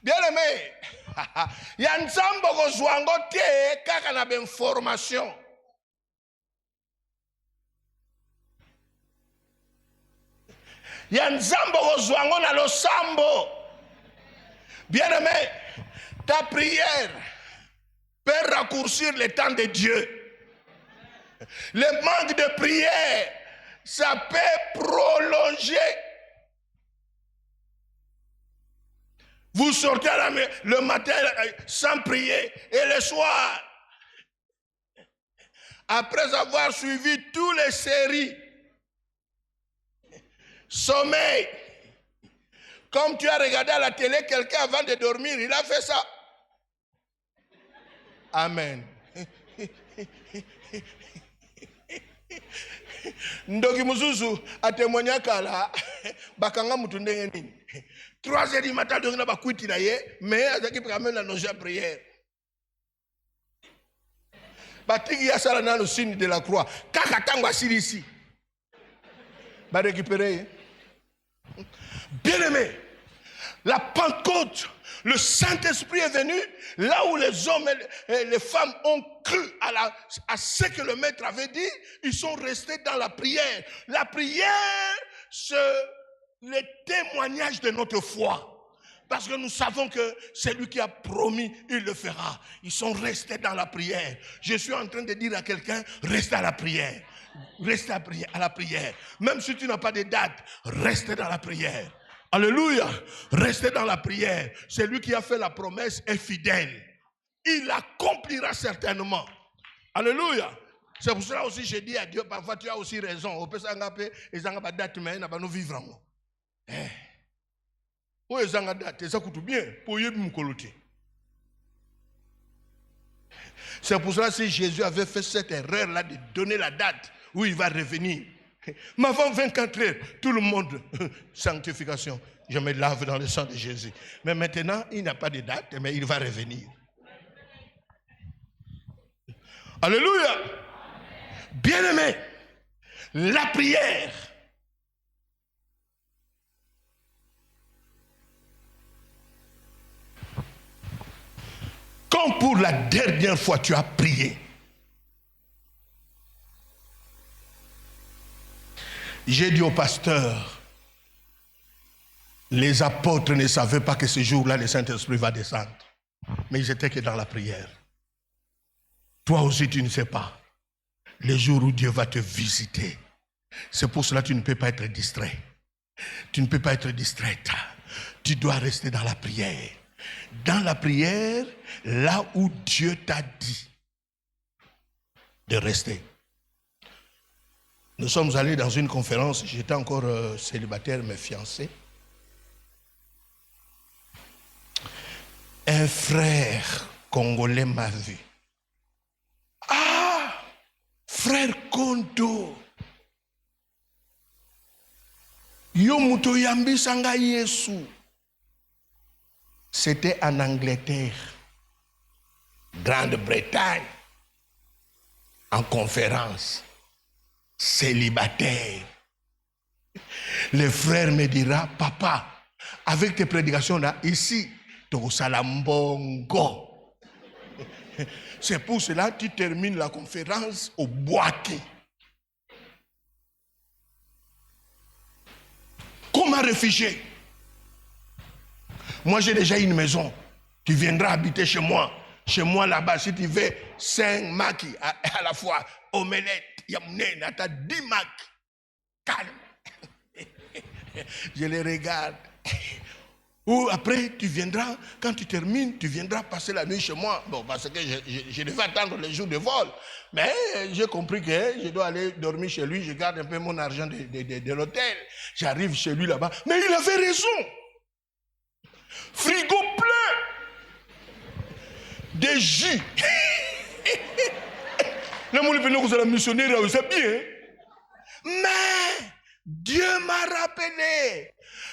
Bien aimé, il y a une zambo qui a une formation. Il y a un zambo ozwango na lo sambo. Bien aimé, ta prière peut raccourcir le temps de Dieu. Le manque de prière, ça peut prolonger. Vous sortez le matin sans prier et le soir, après avoir suivi toutes les séries, sommeil. Comme tu as regardé à la télé quelqu'un avant de dormir, il a fait ça. Amen. Ndoki Muzuzu a témoigné kala bakanga mutu ndenge nini. 3h du matin donc na bakwiti na ye mais azaki quand même la noja prière. Batiki ya sala na le signe de la croix. Kaka tango asili ici. Ba récupérer. Bien aimé, la Pentecôte, le Saint-Esprit est venu là où les hommes et les femmes ont cru à ce que le Maître avait dit. Ils sont restés dans la prière. La prière, c'est le témoignage de notre foi. Parce que nous savons que c'est lui qui a promis, il le fera. Ils sont restés dans la prière. Je suis en train de dire à quelqu'un, reste à la prière. Reste à la prière. Même si tu n'as pas de date, reste dans la prière. Alléluia. Restez dans la prière. C'est lui qui a fait la promesse est fidèle. Il accomplira certainement. Alléluia. C'est pour cela aussi je dis à Dieu, parfois tu as aussi raison. On peut s'engager et s'engager date, mais on va vivre. Où est la date? Ça coûte bien pour y aller. C'est pour cela que si Jésus avait fait cette erreur-là de donner la date où il va revenir. Mais avant 24 heures, tout le monde, sanctification, je me lave dans le sang de Jésus. Mais maintenant, il n'a pas de date, mais il va revenir. Alléluia. Bien-aimé, la prière. Quand pour la dernière fois tu as prié, j'ai dit au pasteur, les apôtres ne savaient pas que ce jour-là, le Saint-Esprit va descendre. Mais ils étaient que dans la prière. Toi aussi, tu ne sais pas. Le jour où Dieu va te visiter. C'est pour cela que tu ne peux pas être distrait. Tu ne peux pas être distraite. Tu dois rester dans la prière. Dans la prière, là où Dieu t'a dit de rester. Nous sommes allés dans une conférence, j'étais encore célibataire mais fiancé. Un frère congolais m'a vu. Ah, frère Kondo. Yo muto yambi sanga Yesu. C'était en Angleterre, Grande-Bretagne, en conférence. Célibataire. Le frère me dira, papa, avec tes prédications là, ici, ton salambongo. C'est pour cela que tu termines la conférence au boîtier. Comme un réfugié. Moi, j'ai déjà une maison. Tu viendras habiter chez moi. Chez moi, là-bas, si tu veux 5 maquis à la fois, omelette, yamne, nata 10 macs. Calme. Je les regarde. Ou après, tu viendras, quand tu termines, tu viendras passer la nuit chez moi. Bon, parce que je devais attendre les jours de vol. Mais j'ai compris que je dois aller dormir chez lui. Je garde un peu mon argent de l'hôtel. J'arrive chez lui là-bas. Mais il avait raison. Frigo plein de jus. Le missionnaire, c'est bien. Mais Dieu m'a rappelé.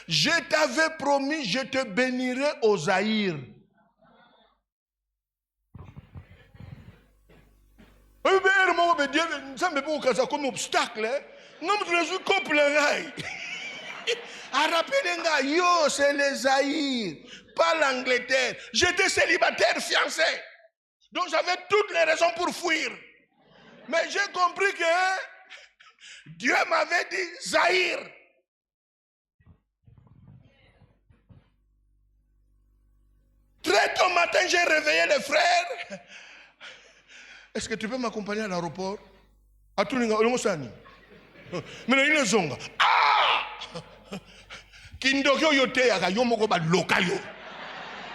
Je t'avais promis, je te bénirai au Zaïre. Dieu, ça me fait comme obstacle. Non, je suis couple. A rappeler, yo, c'est le Zaïre, pas l'Angleterre. J'étais célibataire, fiancé. Donc j'avais toutes les raisons pour fuir. Mais j'ai compris que Dieu m'avait dit Zaïre. Très tôt matin, j'ai réveillé les frères. Est-ce que tu peux m'accompagner à l'aéroport? À tout le monde. Mais il est zonga. Ah! Kindokyo yote ya yomoko ba lokayo.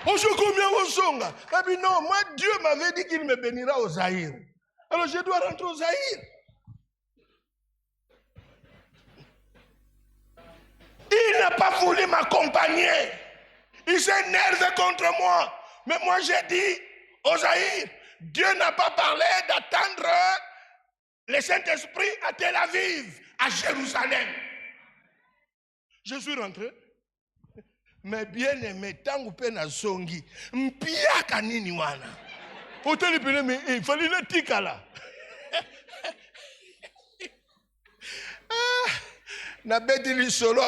On se combien au zonga? Non, moi Dieu m'avait dit qu'il me bénira au Zaïre. Alors je dois rentrer au Zaïre. Il n'a pas voulu m'accompagner. Il s'est énervé contre moi. Mais moi j'ai dit au Zaïre, Dieu n'a pas parlé d'attendre le Saint-Esprit à Tel Aviv, à Jérusalem. Je suis rentré. Mais bien aimé, tant que peine à Zongi, mpia kanini wana. Hôtel il fallait le tika là. Na bête solo.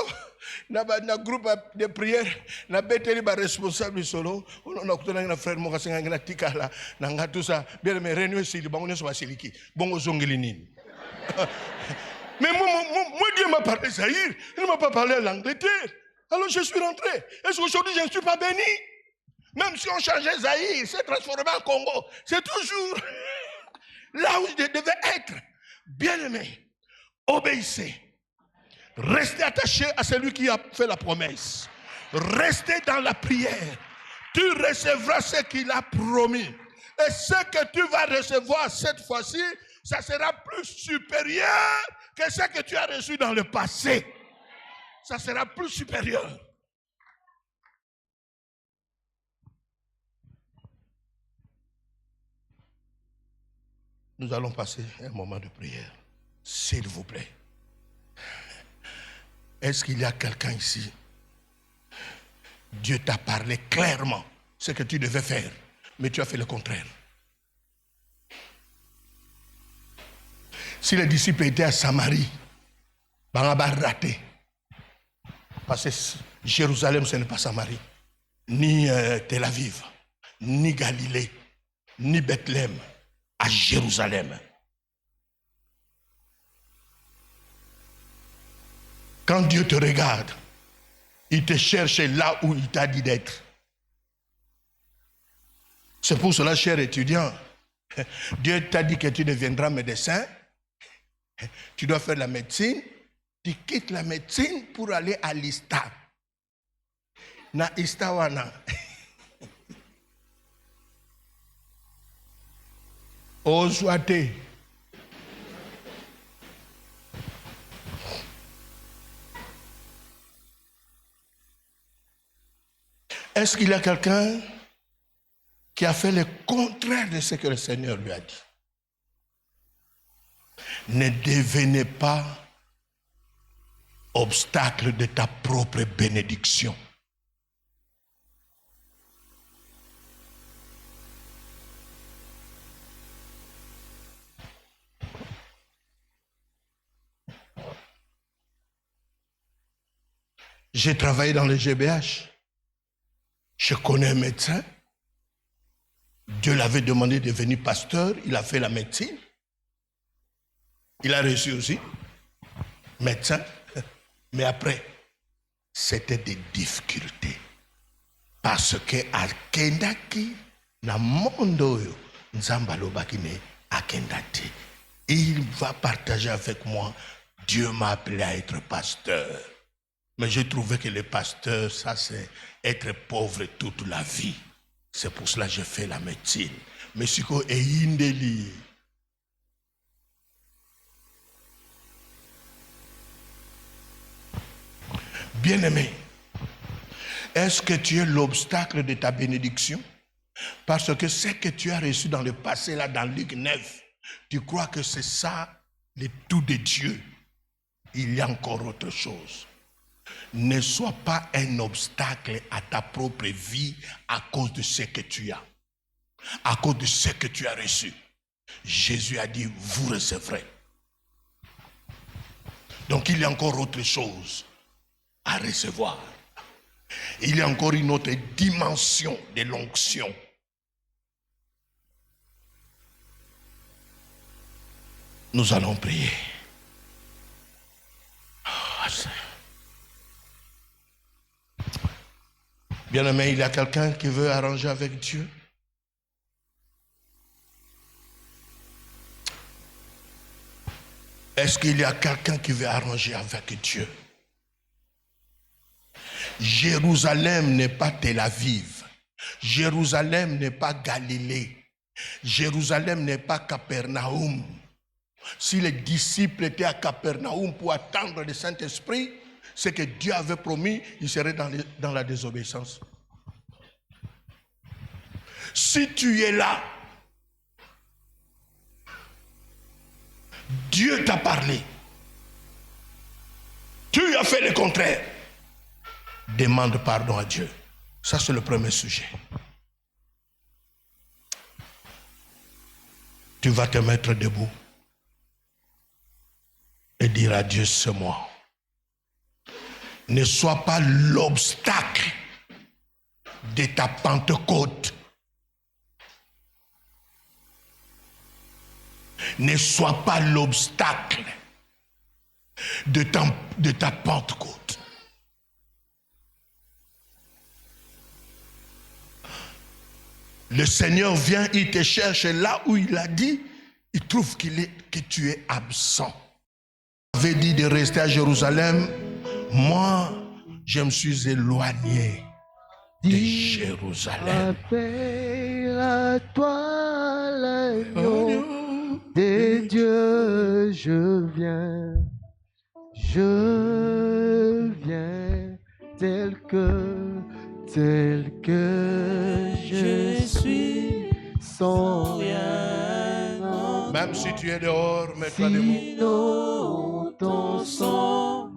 Na groupe de prière na beteli ba responsable solo on a kutana na frère mo kasenga na tika la na ngatu sa bien me réunion si bango nso basiliki bongo zongeli nini. Mais moi Dieu m'a parlé Zaïre, il ne m'a pas parlé à l'Angleterre. Alors je suis rentré. Est-ce qu'aujourd'hui je ne suis pas béni? Même si on changeait Zaïre, c'est transformé en Congo, c'est toujours là où je devais être. Bien aimé, obéissez. Restez attaché à celui qui a fait la promesse. Restez dans la prière. Tu recevras ce qu'il a promis. Et ce que tu vas recevoir cette fois-ci, ça sera plus supérieur que ce que tu as reçu dans le passé. Ça sera plus supérieur. Nous allons passer un moment de prière. S'il vous plaît. Est-ce qu'il y a quelqu'un ici? Dieu t'a parlé clairement ce que tu devais faire, mais tu as fait le contraire. Si les disciples étaient à Samarie, ils ont raté. Parce que Jérusalem, ce n'est pas Samarie, ni Tel Aviv, ni Galilée, ni Bethléem, à Jérusalem. Quand Dieu te regarde, il te cherche là où il t'a dit d'être. C'est pour cela, cher étudiant, Dieu t'a dit que tu deviendras médecin, tu dois faire la médecine, tu quittes la médecine pour aller à l'ISTA. Na ISTA wana. Ozwate. Est-ce qu'il y a quelqu'un qui a fait le contraire de ce que le Seigneur lui a dit? Ne devenez pas obstacle de ta propre bénédiction. J'ai travaillé dans le GBH. Je connais un médecin. Dieu l'avait demandé de devenir pasteur. Il a fait la médecine. Il a reçu aussi médecin. Mais après, c'était des difficultés. Parce que akendaki na mondo yo nzamba lobaki ne akendati. Il va partager avec moi. Dieu m'a appelé à être pasteur. Mais j'ai trouvé que le pasteur, ça c'est être pauvre toute la vie. C'est pour cela que j'ai fait la médecine. Mais si ko eyindeli. Bien-aimé, est-ce que tu es l'obstacle de ta bénédiction? Parce que ce que tu as reçu dans le passé, là, dans Luc 9, tu crois que c'est ça, le tout de Dieu. Il y a encore autre chose. Ne sois pas un obstacle à ta propre vie à cause de ce que tu as. À cause de ce que tu as reçu. Jésus a dit, vous recevrez. Donc il y a encore autre chose à recevoir. Il y a encore une autre dimension de l'onction. Nous allons prier. Bien-aimé, il y a quelqu'un qui veut arranger avec Dieu? Est-ce qu'il y a quelqu'un qui veut arranger avec Dieu? Jérusalem n'est pas Tel Aviv. Jérusalem n'est pas Galilée. Jérusalem n'est pas Capernaum. Si les disciples étaient à Capernaum pour attendre le Saint-Esprit, ce que Dieu avait promis, ils seraient dans la désobéissance. Si tu es là, Dieu t'a parlé, tu as fait le contraire, demande pardon à Dieu. Ça, c'est le premier sujet. Tu vas te mettre debout et dire à Dieu, c'est moi. Ne sois pas l'obstacle de ta Pentecôte. Ne sois pas l'obstacle de ta Pentecôte. Le Seigneur vient, il te cherche là où il a dit, il trouve que tu es absent. Il avait dit de rester à Jérusalem. Moi, je me suis éloigné de Jérusalem. Appelle à toi l'agneau de Dieu, je viens tel que je suis, sans rien. Même si tu es dehors, mets-toi debout. Ton sang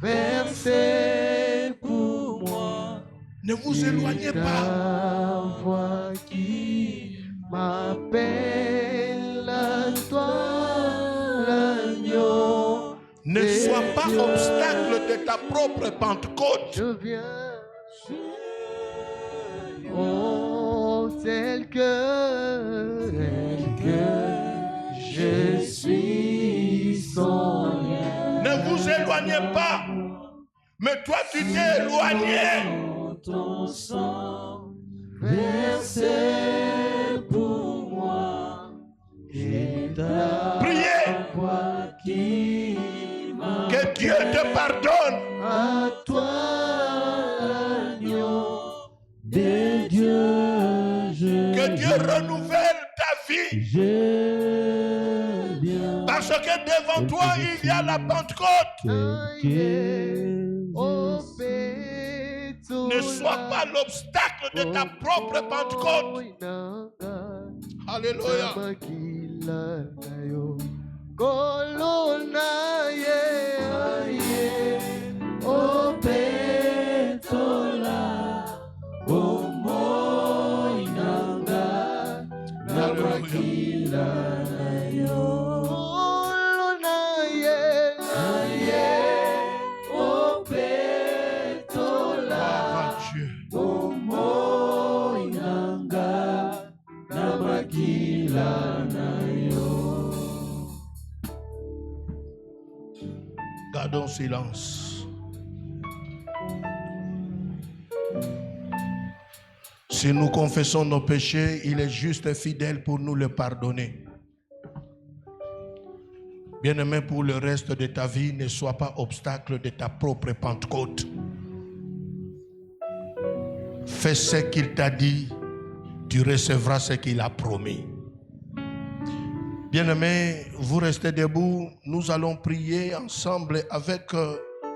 versé pour moi. Ne vous éloignez pas. Ta voix qui m'appelle à toi, l'agneau. Ne sois pas obstacle de ta propre Pentecôte. Je viens, oh, tel que je suis, sans rien. Ne vous éloignez pas. Mais toi, tu t'es éloigné. Ton sang versé pour moi. Et ta voix qui m'appelle. Que Dieu te pardonne. À toi, l'agneau de Dieu, que Dieu renouvelle ta vie. Je viens. Parce que devant toi, il y a la Pentecôte. Ne sois pas l'obstacle de ta propre Pentecôte. Alléluia. Gardons silence. Si nous confessons nos péchés, il est juste et fidèle pour nous les pardonner. Bien-aimé, pour le reste de ta vie, ne sois pas obstacle de ta propre Pentecôte. Fais ce qu'il t'a dit, tu recevras ce qu'il a promis. Bien-aimés, vous restez debout. Nous allons prier ensemble avec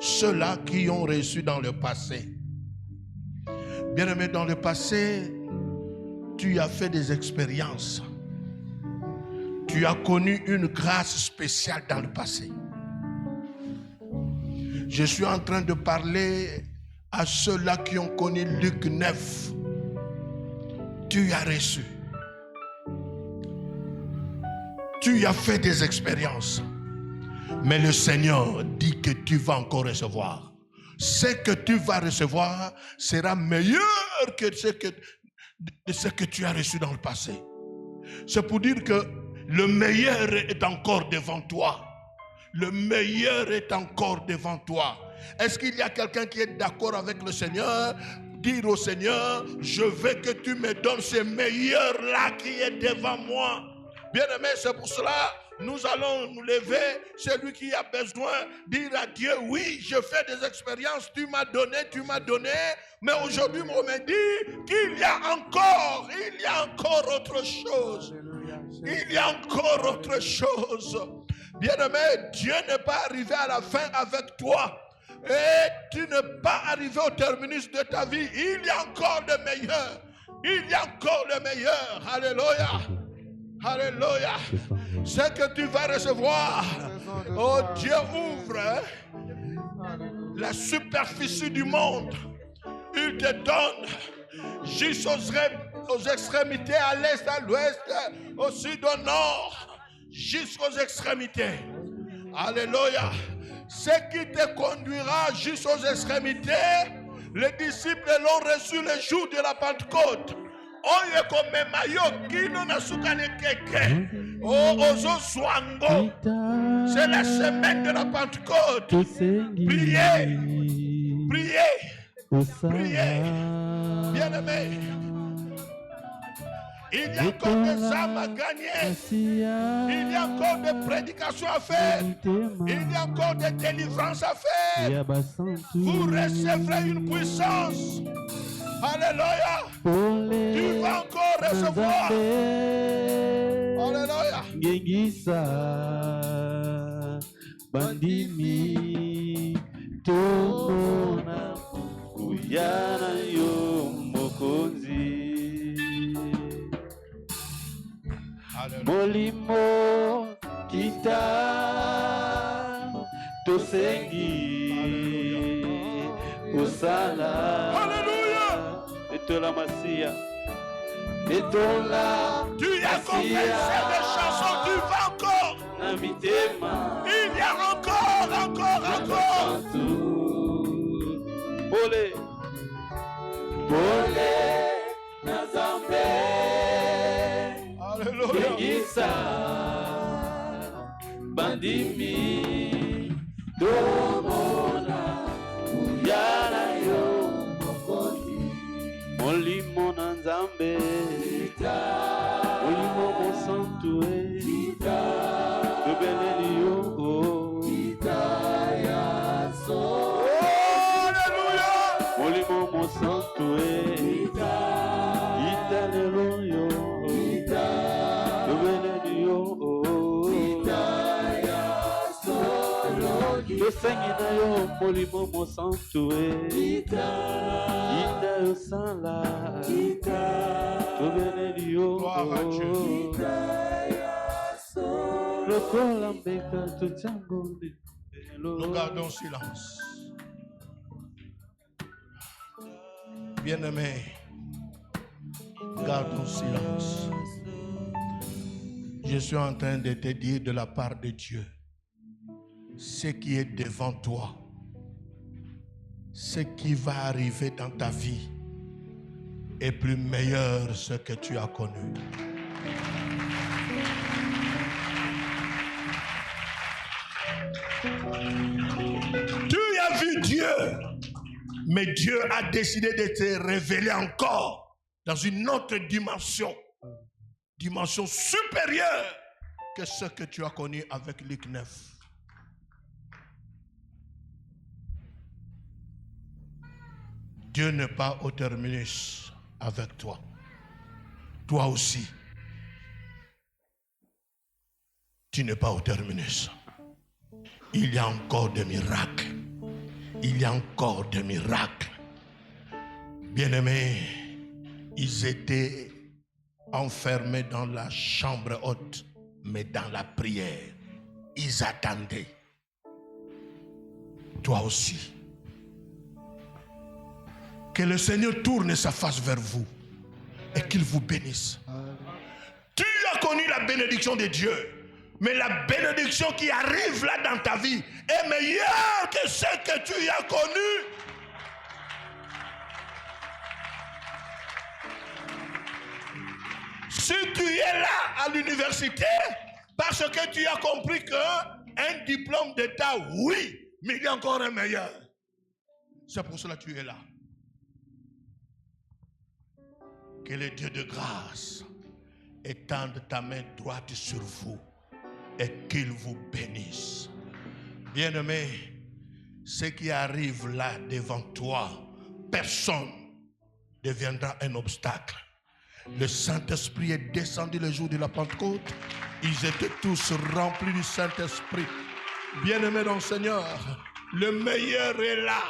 ceux-là qui ont reçu dans le passé. Bien-aimé, dans le passé, tu as fait des expériences. Tu as connu une grâce spéciale dans le passé. Je suis en train de parler à ceux-là qui ont connu Luc 9. Tu as reçu. Tu as fait des expériences. Mais le Seigneur dit que tu vas encore recevoir. Ce que tu vas recevoir sera meilleur que ce que tu as reçu dans le passé. C'est pour dire que le meilleur est encore devant toi. Le meilleur est encore devant toi. Est-ce qu'il y a quelqu'un qui est d'accord avec le Seigneur? Dire au Seigneur, je veux que tu me donnes ce meilleur-là qui est devant moi. Bien-aimé, c'est pour cela nous allons nous lever. Celui qui a besoin, dire à Dieu, oui, je fais des expériences, tu m'as donné, mais aujourd'hui, on me dit qu'il y a encore autre chose. Il y a encore autre chose. Bien-aimé, Dieu n'est pas arrivé à la fin avec toi. Et tu n'es pas arrivé au terminus de ta vie. Il y a encore le meilleur. Il y a encore le meilleur. Alléluia. Alléluia. Ce que tu vas recevoir. Oh, Dieu ouvre la superficie du monde. Il te donne jusqu'aux extrémités, à l'est, à l'ouest, au sud, au nord, jusqu'aux extrémités. Alléluia. Ce qui te conduira jusqu'aux extrémités, les disciples l'ont reçu le jour de la Pentecôte. C'est la semaine de la Pentecôte. Priez, priez, priez. Bien-aimés, il y a encore des âmes à gagner. Il y a encore des prédications à faire. Il y a encore des délivrances à faire. Vous recevrez une puissance. Alléluia. Tu vas encore recevoir. Alléluia. Gengisa bandimi tomona uyana yo mokonzi molimo kita tosengi osala. Alléluia. Etola Masia. Etola. Tu as confessé des chansons, tu vas encore. Il y a encore. Pole. Pole. Nazambe. Alléluia. Gengisa. Bandimi. Tomona. Uyana yo. Molimo na Nzambe, molimo mosantue, tobeleli yo, molimo mosantue, italelo yo, tobeleli yo, tosengi na yo, molimo mosantue, ita yo sala, tobeleli yo, Gloire à Dieu. lokola mbeka totyango Nous gardons silence. Bien-aimés, gardons silence. Je suis en train de te dire de la part de Dieu, ce qui est devant toi, ce qui va arriver dans ta vie est plus meilleur que ce que tu as connu. Dieu. Mais Dieu a décidé de te révéler encore dans une autre dimension. Dimension supérieure que ce que tu as connu avec Luc 9. Dieu n'est pas au terminus avec toi. Toi aussi, tu n'es pas au terminus. Il y a encore des miracles. Il y a encore des miracles. Bien-aimés, ils étaient enfermés dans la chambre haute, mais dans la prière. Ils attendaient. Toi aussi. Que le Seigneur tourne sa face vers vous et qu'il vous bénisse. Tu as connu la bénédiction de Dieu. Mais la bénédiction qui arrive là dans ta vie est meilleure que ce que tu as connu. Si tu es là à l'université, parce que tu as compris qu'un diplôme d'État, oui, mais il y a encore un meilleur. C'est pour cela que tu es là. Que le Dieu de grâce étende ta main droite sur vous et qu'il vous bénisse. Bien-aimé, ce qui arrive là devant toi, personne ne deviendra un obstacle. Le Saint-Esprit est descendu le jour de la Pentecôte. Ils étaient tous remplis du Saint-Esprit. Bien-aimé dans le Seigneur, le meilleur est là.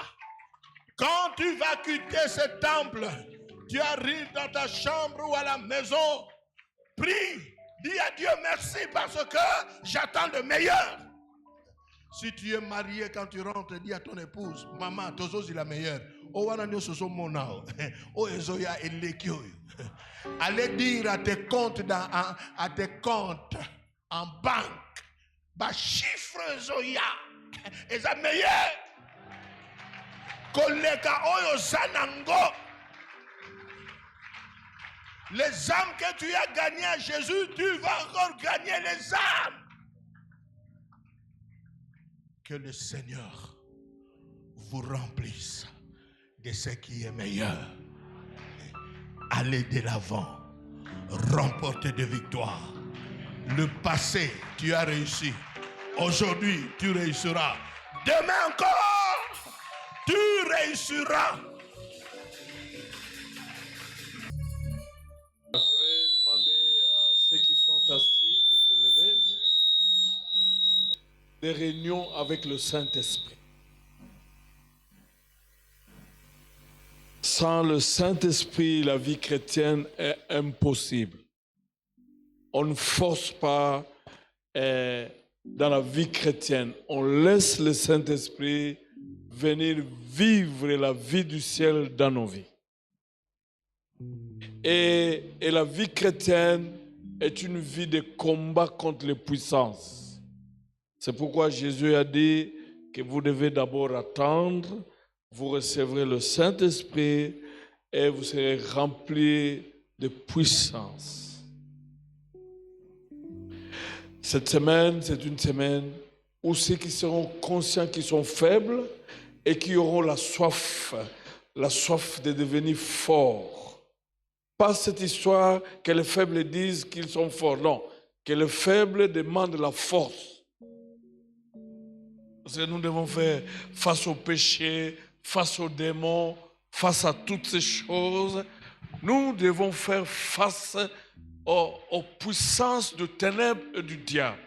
Quand tu vas quitter ce temple, tu arrives dans ta chambre ou à la maison, prie. Dis à Dieu merci parce que j'attends le meilleur. Si tu es marié, quand tu rentres, dis à ton épouse, maman, tozo c'est la meilleure. Allez dire à tes comptes en banque, bah chiffre zoya, et ça meilleur. Koleka oyo zanango. Les âmes que tu as gagnées à Jésus, tu vas encore gagner les âmes. Que le Seigneur vous remplisse de ce qui est meilleur. Allez de l'avant, remportez des victoires. Le passé, tu as réussi. Aujourd'hui, tu réussiras. Demain encore, tu réussiras. Je vais demander à ceux qui sont assis de se lever. Des réunions avec le Saint-Esprit. Sans le Saint-Esprit, la vie chrétienne est impossible. On ne force pas dans la vie chrétienne. On laisse le Saint-Esprit venir vivre la vie du ciel dans nos vies. Et la vie chrétienne est une vie de combat contre les puissances. C'est pourquoi Jésus a dit que vous devez d'abord attendre, vous recevrez le Saint-Esprit et vous serez remplis de puissance. Cette semaine, c'est une semaine où ceux qui seront conscients qu'ils sont faibles et qui auront la soif de devenir forts. Pas cette histoire que les faibles disent qu'ils sont forts, non, que les faibles demandent la force. Parce que nous devons faire face au péché, face aux démons, face à toutes ces choses. Nous devons faire face aux puissances de ténèbres et du diable.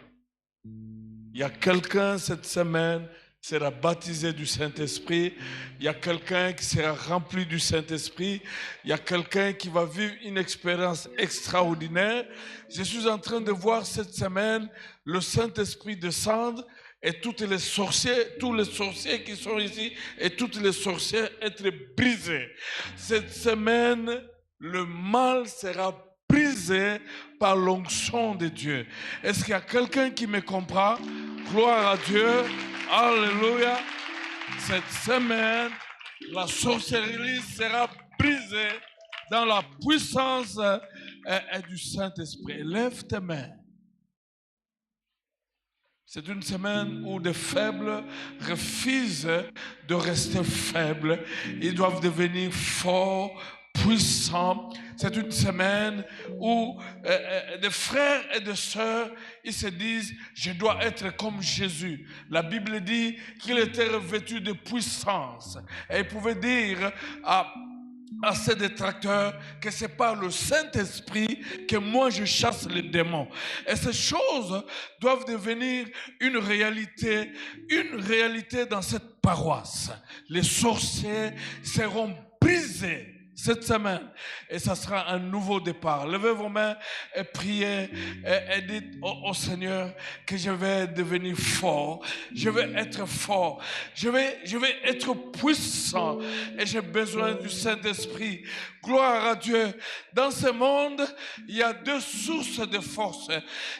Il y a quelqu'un cette semaine qui sera baptisé du Saint-Esprit. Il y a quelqu'un qui sera rempli du Saint-Esprit. Il y a quelqu'un qui va vivre une expérience extraordinaire. Je suis en train de voir cette semaine le Saint-Esprit descendre et tous les sorciers qui sont ici et toutes les sorcières être brisés. Cette semaine, le mal sera brisé par l'onction de Dieu. Est-ce qu'il y a quelqu'un qui me comprend? Gloire à Dieu. Alléluia. Cette semaine, la sorcellerie sera brisée dans la puissance du Saint-Esprit. Lève tes mains. C'est une semaine où des faibles refusent de rester faibles. Ils doivent devenir forts, puissants. C'est une semaine où des frères et des sœurs, ils se disent, je dois être comme Jésus. La Bible dit qu'il était revêtu de puissance. Et il pouvait dire à ses détracteurs que c'est par le Saint-Esprit que moi je chasse les démons. Et ces choses doivent devenir une réalité dans cette paroisse. Les sorciers seront brisés cette semaine et ça sera un nouveau départ. Levez vos mains et priez et dites au Seigneur que je vais devenir fort, je vais être fort, je vais être puissant et j'ai besoin du Saint-Esprit. Gloire à Dieu. Dans ce monde, il y a deux sources de force.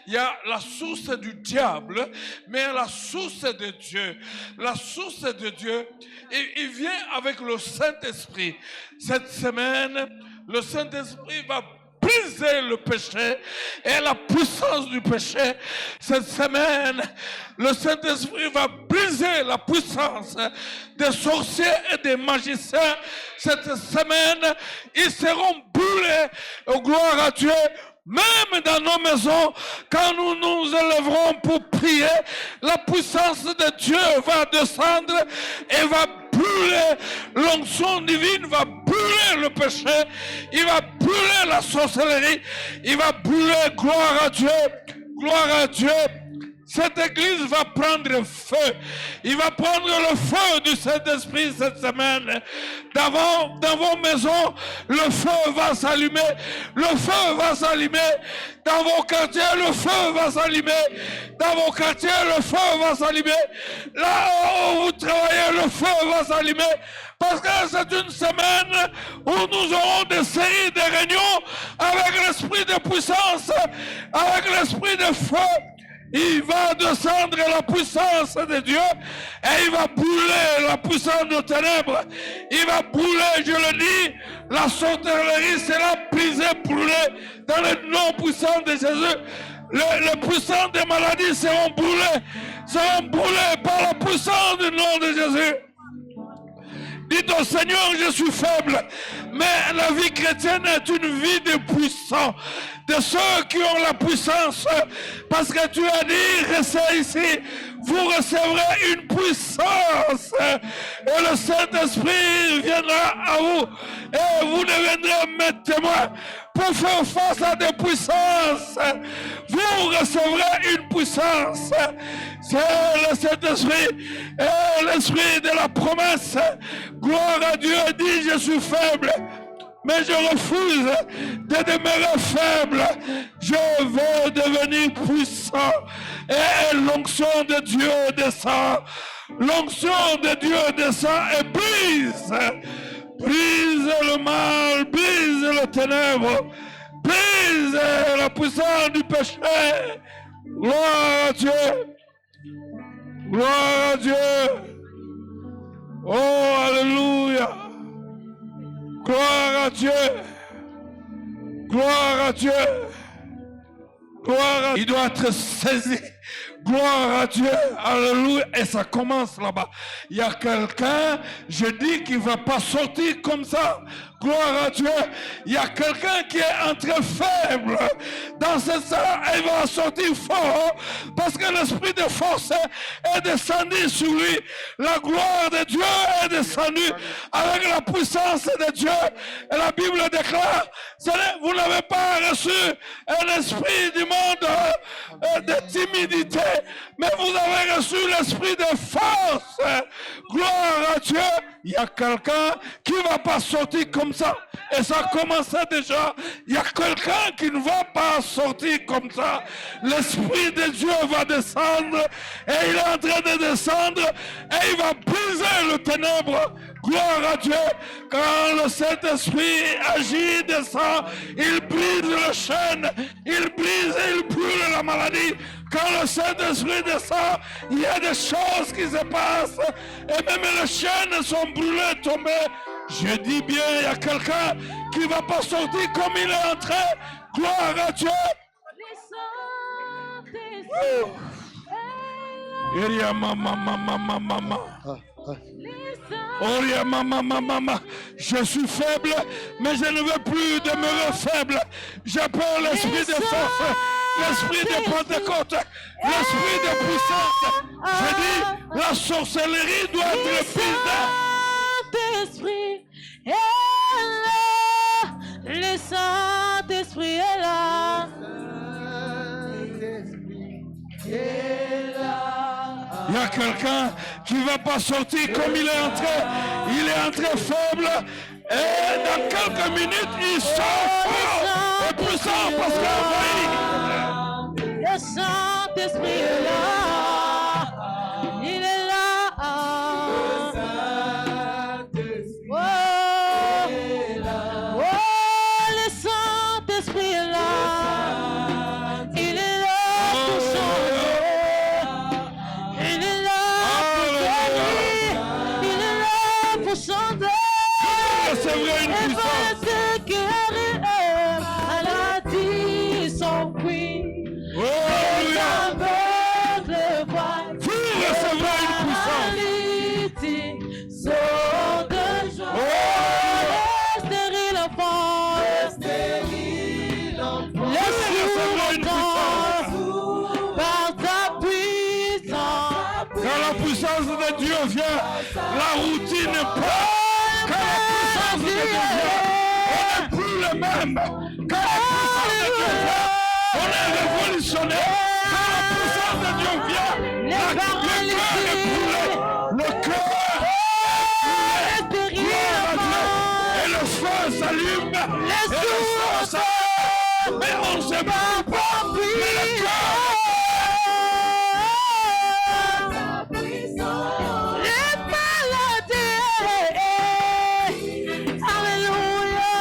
Il y a la source du diable, mais la source de Dieu. La source de Dieu, il vient avec le Saint-Esprit. Cette semaine, le Saint-Esprit va briser le péché et la puissance du péché. Cette semaine, le Saint-Esprit va briser la puissance des sorciers et des magiciens. Cette semaine, ils seront brûlés. Oh, gloire à Dieu. Même dans nos maisons, quand nous nous élèverons pour prier, la puissance de Dieu va descendre et va brûler. L'onction divine va brûler le péché. Il va brûler la sorcellerie. Il va brûler, gloire à Dieu. Gloire à Dieu. Cette église va prendre feu. Il va prendre le feu du Saint-Esprit cette semaine. Dans vos maisons, le feu va s'allumer. Le feu va s'allumer. Dans vos quartiers, le feu va s'allumer. Dans vos quartiers, le feu va s'allumer. Là où vous travaillez, le feu va s'allumer. Parce que c'est une semaine où nous aurons des séries de réunions avec l'esprit de puissance, avec l'esprit de feu. Il va descendre la puissance de Dieu et il va brûler la puissance des ténèbres. Il va brûler, je le dis, la sorcellerie sera brisée, brûlée dans le nom puissant de Jésus. Les puissances des maladies seront brûlées par la puissance du nom de Jésus. Dites au Seigneur, je suis faible, mais la vie chrétienne est une vie de puissants, de ceux qui ont la puissance, parce que tu as dit, restez ici, vous recevrez une puissance, et le Saint-Esprit viendra à vous, et vous deviendrez mes témoins pour faire face à des puissances. Vous recevrez une puissance. C'est le Saint-Esprit et l'Esprit de la promesse. Gloire à Dieu, dit, je suis faible, mais je refuse de demeurer faible. Je veux devenir puissant. Et l'onction de Dieu descend. L'onction de Dieu descend et brise le mal, brise le ténèbre, brise la puissance du péché. Gloire à Dieu. Gloire à Dieu. Oh, alléluia. Gloire à Dieu. Gloire à Dieu. Gloire à Dieu. Il doit être saisi. Gloire à Dieu. Alléluia. Et ça commence là-bas. Il y a quelqu'un, je dis, qui ne va pas sortir comme ça. Gloire à Dieu. Il y a quelqu'un qui est entré faible dans cette salle et il va sortir fort parce que l'esprit de force est descendu sur lui. La gloire de Dieu est descendue avec la puissance de Dieu. Et la Bible déclare, vous n'avez pas reçu un esprit du monde de timidité, mais vous avez reçu l'esprit de force. Gloire à Dieu. Il y a quelqu'un qui ne va pas sortir comme ça. Et ça a commencé déjà. Il y a quelqu'un qui ne va pas sortir comme ça. L'Esprit de Dieu va descendre. Et il est en train de descendre. Et il va briser le ténèbre. Gloire à Dieu. Quand le Saint-Esprit agit, descend, il brise le chêne. Il brise et il brûle la maladie. Quand le Saint-Esprit descend, il y a des choses qui se passent. Et même les chaînes sont brûlées, tombées. Je dis bien, il y a quelqu'un qui ne va pas sortir comme il est entré. Gloire à Dieu. Eria mama mama mama mama. Oria mama mama mama. Je suis faible, mais je ne veux plus demeurer faible. J'appelle l'esprit de force, l'esprit de Pentecôte, l'esprit de puissance. Je dis, la sorcellerie doit être brisée. Saint-Esprit est là, le Saint-Esprit est là. Il y a quelqu'un qui ne va pas sortir comme il est entré. Il est entré faible. Et dans quelques minutes, il sort fort et puissant parce qu'il a envahi. Le Saint-Esprit est là. Il est là. Oh, le Saint-Esprit est là. Il est là pour changer. Il est là pour guérir. Il est là pour chanter. Recevez une Et puissance. parce qu'elle elle a dit son oui. Alléluia. Vous recevrez une puissance. Oh! Stérile enfant. Laisse-nous entendre par ta puissance. Quand la puissance de Dieu vient, la routine part. Quand la puissance de Dieu vient, on n'est plus le même. Quand la puissance de Dieu vient, on est révolutionné. Quand la puissance de Dieu vient, le cœur est brûlé. Le cœur est brûlé. Et le feu s'allume. Et le feu s'allume. Mais on ne se bat pas. Mais le cœur. Les maladies. Alléluia.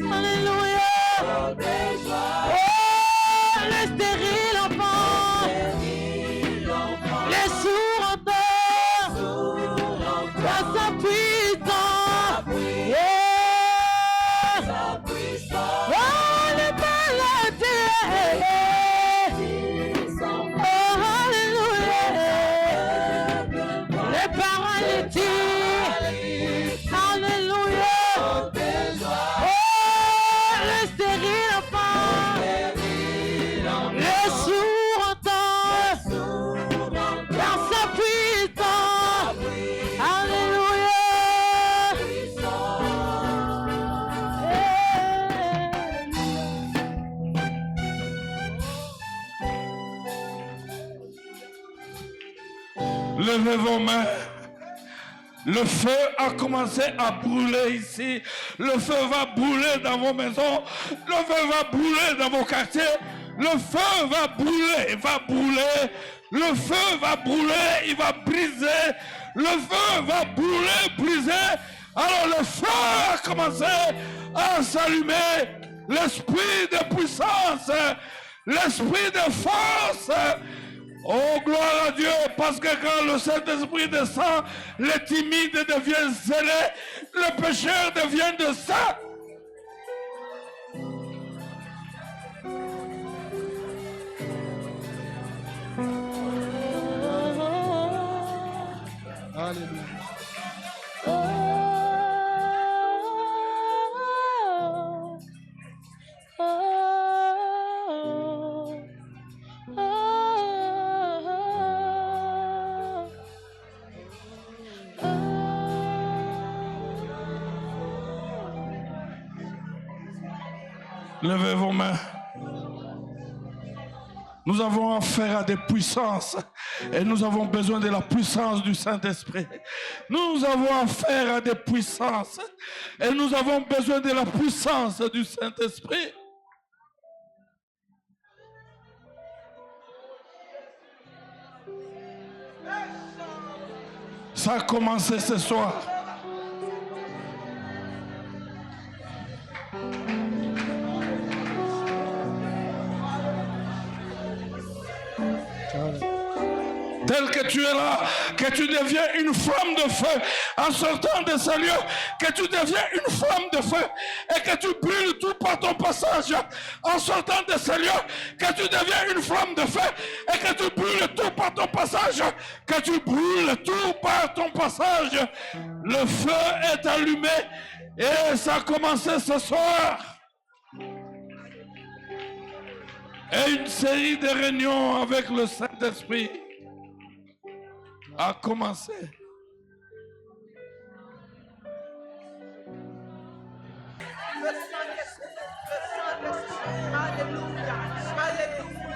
Alléluia. Oh, les stériles enfants. Les sourds entendent. Par sa puissance. Yeah. Oh, les maladies. Oh, alléluia. Les paralytiques. Alléluia. Oh, les stériles enfants. Les sourds entendent. Par sa puissance. Alléluia. Levez vos mains. Le feu a commencé à brûler ici. Le feu va brûler dans vos maisons. Le feu va brûler dans vos quartiers. Le feu va brûler, va brûler. Le feu va brûler, il va briser. Le feu va brûler, briser. Alors le feu a commencé à s'allumer. L'esprit de puissance, l'esprit de force. Oh, gloire à Dieu, parce que quand le Saint-Esprit descend, les timides deviennent zélés, le pécheur devient de saint. Levez vos mains. Nous avons affaire à des puissances et nous avons besoin de la puissance du Saint-Esprit. Nous avons affaire à des puissances et nous avons besoin de la puissance du Saint-Esprit. Ça a commencé ce soir. tel que tu es là, que tu deviens une flamme de feu en sortant de ce lieu, que tu deviens une flamme de feu et que tu brûles tout par ton passage en sortant de ce lieu, que tu deviens une flamme de feu et que tu brûles tout par ton passage, que tu brûles tout par ton passage. Le feu est allumé et ça a commencé ce soir. Et une série de réunions avec le Saint-Esprit a commencé.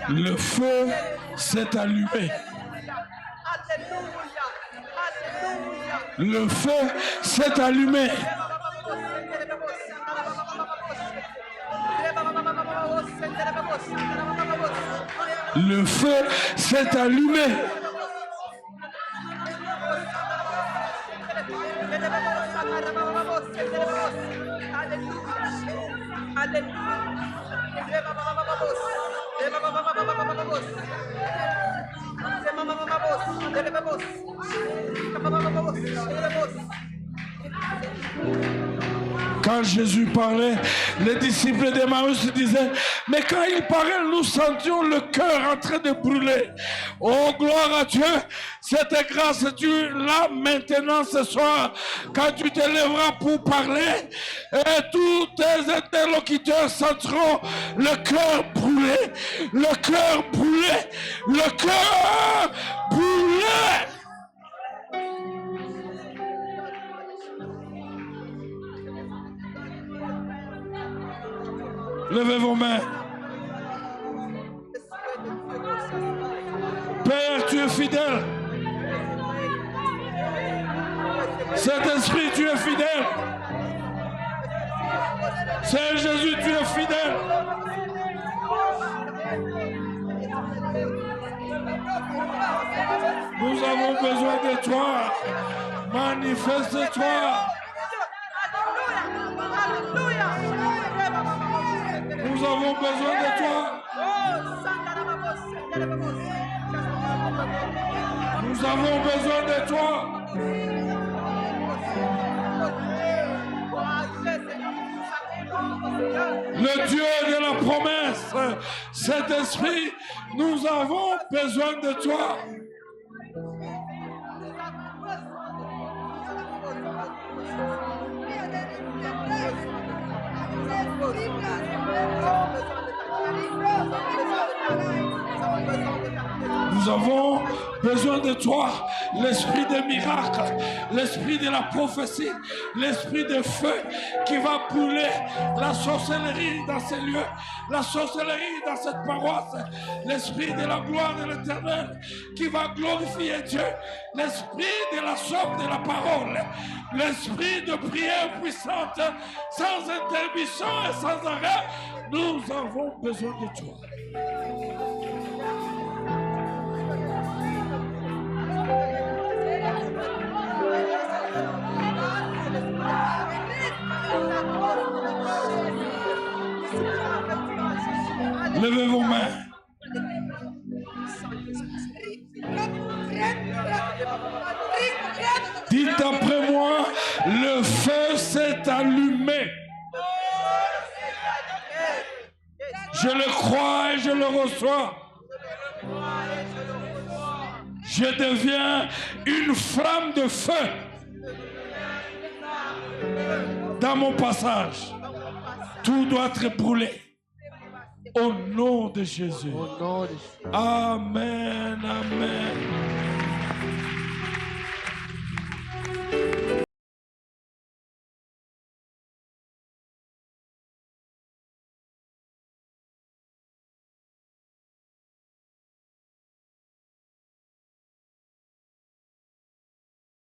Le feu s'est allumé. Le feu s'est allumé. Le feu s'est allumé. Quand Jésus parlait, les disciples d'Emmaüs disaient, mais quand il parlait, nous sentions le cœur en train de brûler. Oh, gloire à Dieu, cette grâce, tu l'as maintenant ce soir, quand tu te lèveras pour parler, et tous tes interlocuteurs sentiront le cœur brûlé, le cœur brûlé, le cœur brûlé. Levez vos mains. Père, tu es fidèle. Saint-Esprit, tu es fidèle. Saint Jésus, tu es fidèle. Nous avons besoin de toi. Manifeste-toi. Nous avons besoin de toi. Nous avons besoin de toi. Le Dieu de la promesse, cet esprit, nous avons besoin de toi. Nous avons besoin de toi, l'esprit des miracles, l'esprit de la prophétie, l'esprit de feu qui va brûler la sorcellerie dans ces lieux, la sorcellerie dans cette paroisse, l'esprit de la gloire de l'Éternel qui va glorifier Dieu, l'esprit de la somme de la parole, l'esprit de prière puissante, sans intermission et sans arrêt. Nous avons besoin de toi. Levez vos mains. Dites après moi, le feu s'est allumé. Je le crois et je le reçois. Je deviens une flamme de feu dans mon passage. Tout doit être brûlé. Au nom de Jésus. Amen, amen.